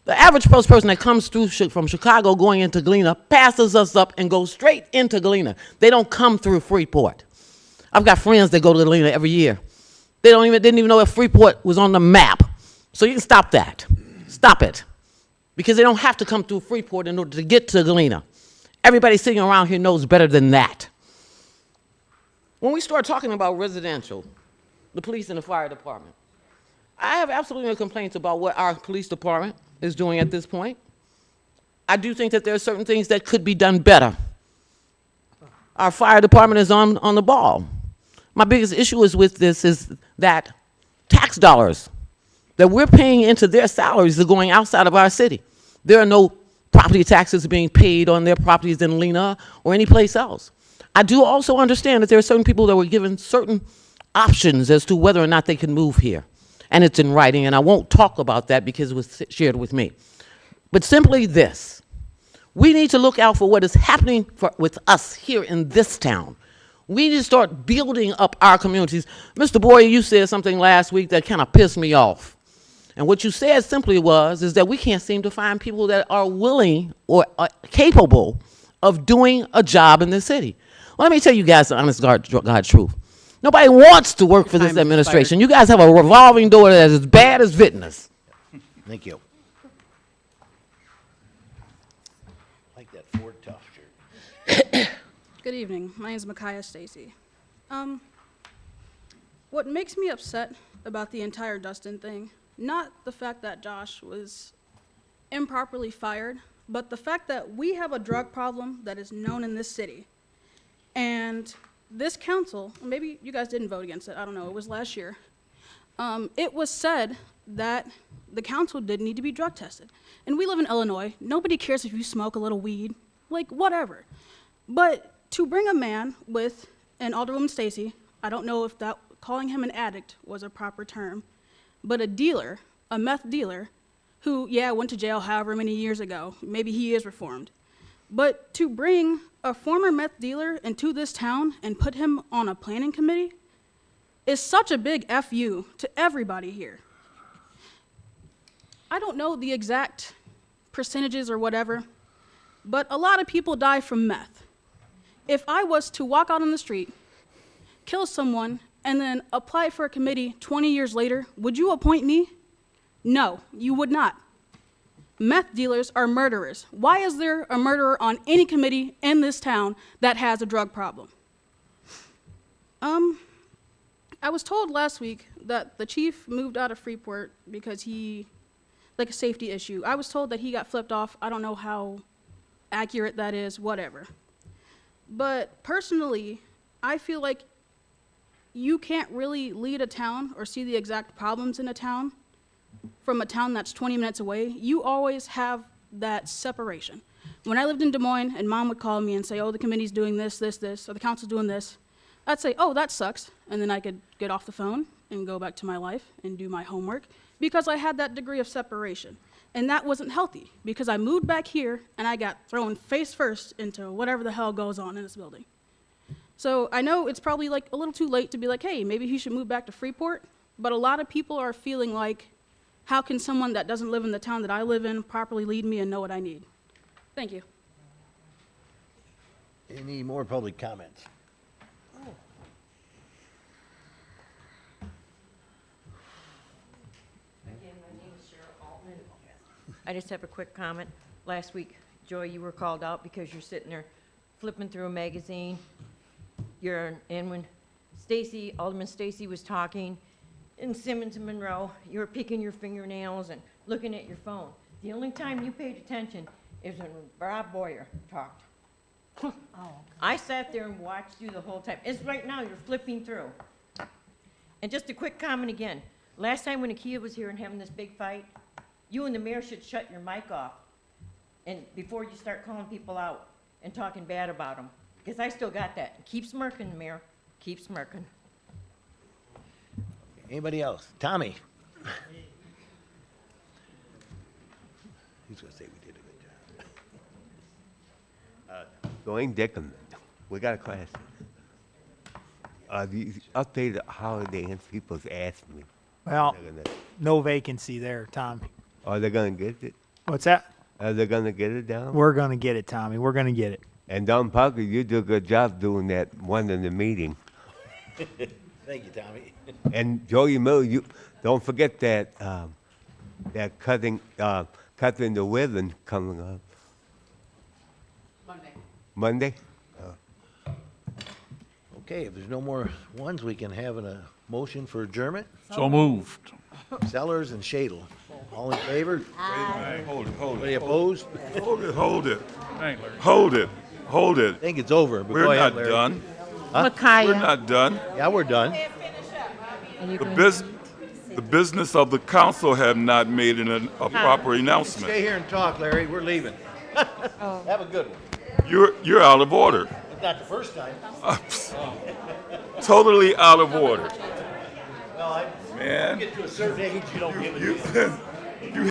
The average person that comes through from Chicago going into Galena passes us up and goes straight into Galena. They don't come through Freeport. I've got friends that go to Galena every year. They didn't even know if Freeport was on the map. So you can stop that. Stop it. Because they don't have to come through Freeport in order to get to Galena. Everybody sitting around here knows better than that. When we start talking about residential, the police and the fire department, I have absolutely no complaints about what our police department is doing at this point. I do think that there are certain things that could be done better. Our fire department is on the ball. My biggest issue with this is that tax dollars that we're paying into their salaries are going outside of our city. There are no property taxes being paid on their properties in Lena or any place else. I do also understand that there are certain people that were given certain options as to whether or not they can move here. And it's in writing, and I won't talk about that because it was shared with me. But simply this, we need to look out for what is happening with us here in this town. We need to start building up our communities. Mr. Boyer, you said something last week that kind of pissed me off. And what you said simply is that we can't seem to find people that are willing or are capable of doing a job in this city. Well, let me tell you guys the honest God truth. Nobody wants to work for this administration. You guys have a revolving door that is as bad as Vitness. Thank you. Like that Ford Tough shirt. Good evening. My name is Micaiah Stacy. What makes me upset about the entire Dustin thing, not the fact that Josh was improperly fired, but the fact that we have a drug problem that is known in this city. And this council, maybe you guys didn't vote against it, I don't know, it was last year. It was said that the council did need to be drug tested. And we live in Illinois. Nobody cares if you smoke a little weed, like whatever. But to bring a man with, and Alderwoman Stacy, I don't know if that calling him an addict was a proper term, but a dealer, a meth dealer, who, yeah, went to jail however many years ago. Maybe he is reformed. But to bring a former meth dealer into this town and put him on a planning committee is such a big FU to everybody here. I don't know the exact percentages or whatever, but a lot of people die from meth. If I was to walk out on the street, kill someone, and then apply for a committee 20 years later, would you appoint me? No, you would not. Meth dealers are murderers. Why is there a murderer on any committee in this town that has a drug problem? I was told last week that the chief moved out of Freeport because like a safety issue. I was told that he got flipped off. I don't know how accurate that is, whatever. But personally, I feel like you can't really lead a town or see the exact problems in a town from a town that's 20 minutes away. You always have that separation. When I lived in Des Moines and Mom would call me and say, oh, the committee's doing this, or the council's doing this, I'd say, oh, that sucks. And then I could get off the phone and go back to my life and do my homework because I had that degree of separation. And that wasn't healthy because I moved back here and I got thrown face first into whatever the hell goes on in this building. So I know it's probably like a little too late to be like, hey, maybe he should move back to Freeport. But a lot of people are feeling like, how can someone that doesn't live in the town that I live in properly lead me and know what I need? Thank you. Any more public comments? Again, my name is Cheryl Altman. I just have a quick comment. Last week, Joy, you were called out because you're sitting there flipping through a magazine. And when Alderman Stacy was talking, in Simmons and Monroe, you were picking your fingernails and looking at your phone. The only time you paid attention is when Bob Boyer talked. I sat there and watched you the whole time. It's right now, you're flipping through. And just a quick comment again. Last time when Akia was here and having this big fight, you and the mayor should shut your mic off and before you start calling people out and talking bad about them. Because I still got that. Keep smirking, Mayor. Keep smirking. Anybody else? Tommy? He's gonna say we did a good job. Dwayne Dickham, we got a question. The updated holiday and people's asked me. Well, They're gonna- no vacancy there, Tommy. Are they gonna get it? What's that? Are they gonna get it down? We're gonna get it, Tommy. We're gonna get it. And Don Parker, you do a good job doing that one in the meeting. Thank you, Tommy. And Joey Miller, you don't forget that that cutting the ribbon coming up. Monday. Okay, if there's no more ones, we can have a motion for adjournment. So moved. Sellers and Shadle. All in favor? Hold it. Anybody opposed? Hold it. Hey, Larry. Hold it. I think it's over, but We're go ahead, not Larry. done. Huh? We're not done. Yeah, we're done. The business of the council have not made a proper announcement. Stay here and talk, Larry. We're leaving. Have a good one. You're out of order. It's not the first time. Totally out of order. Well, Man. you get to a certain age, you don't give a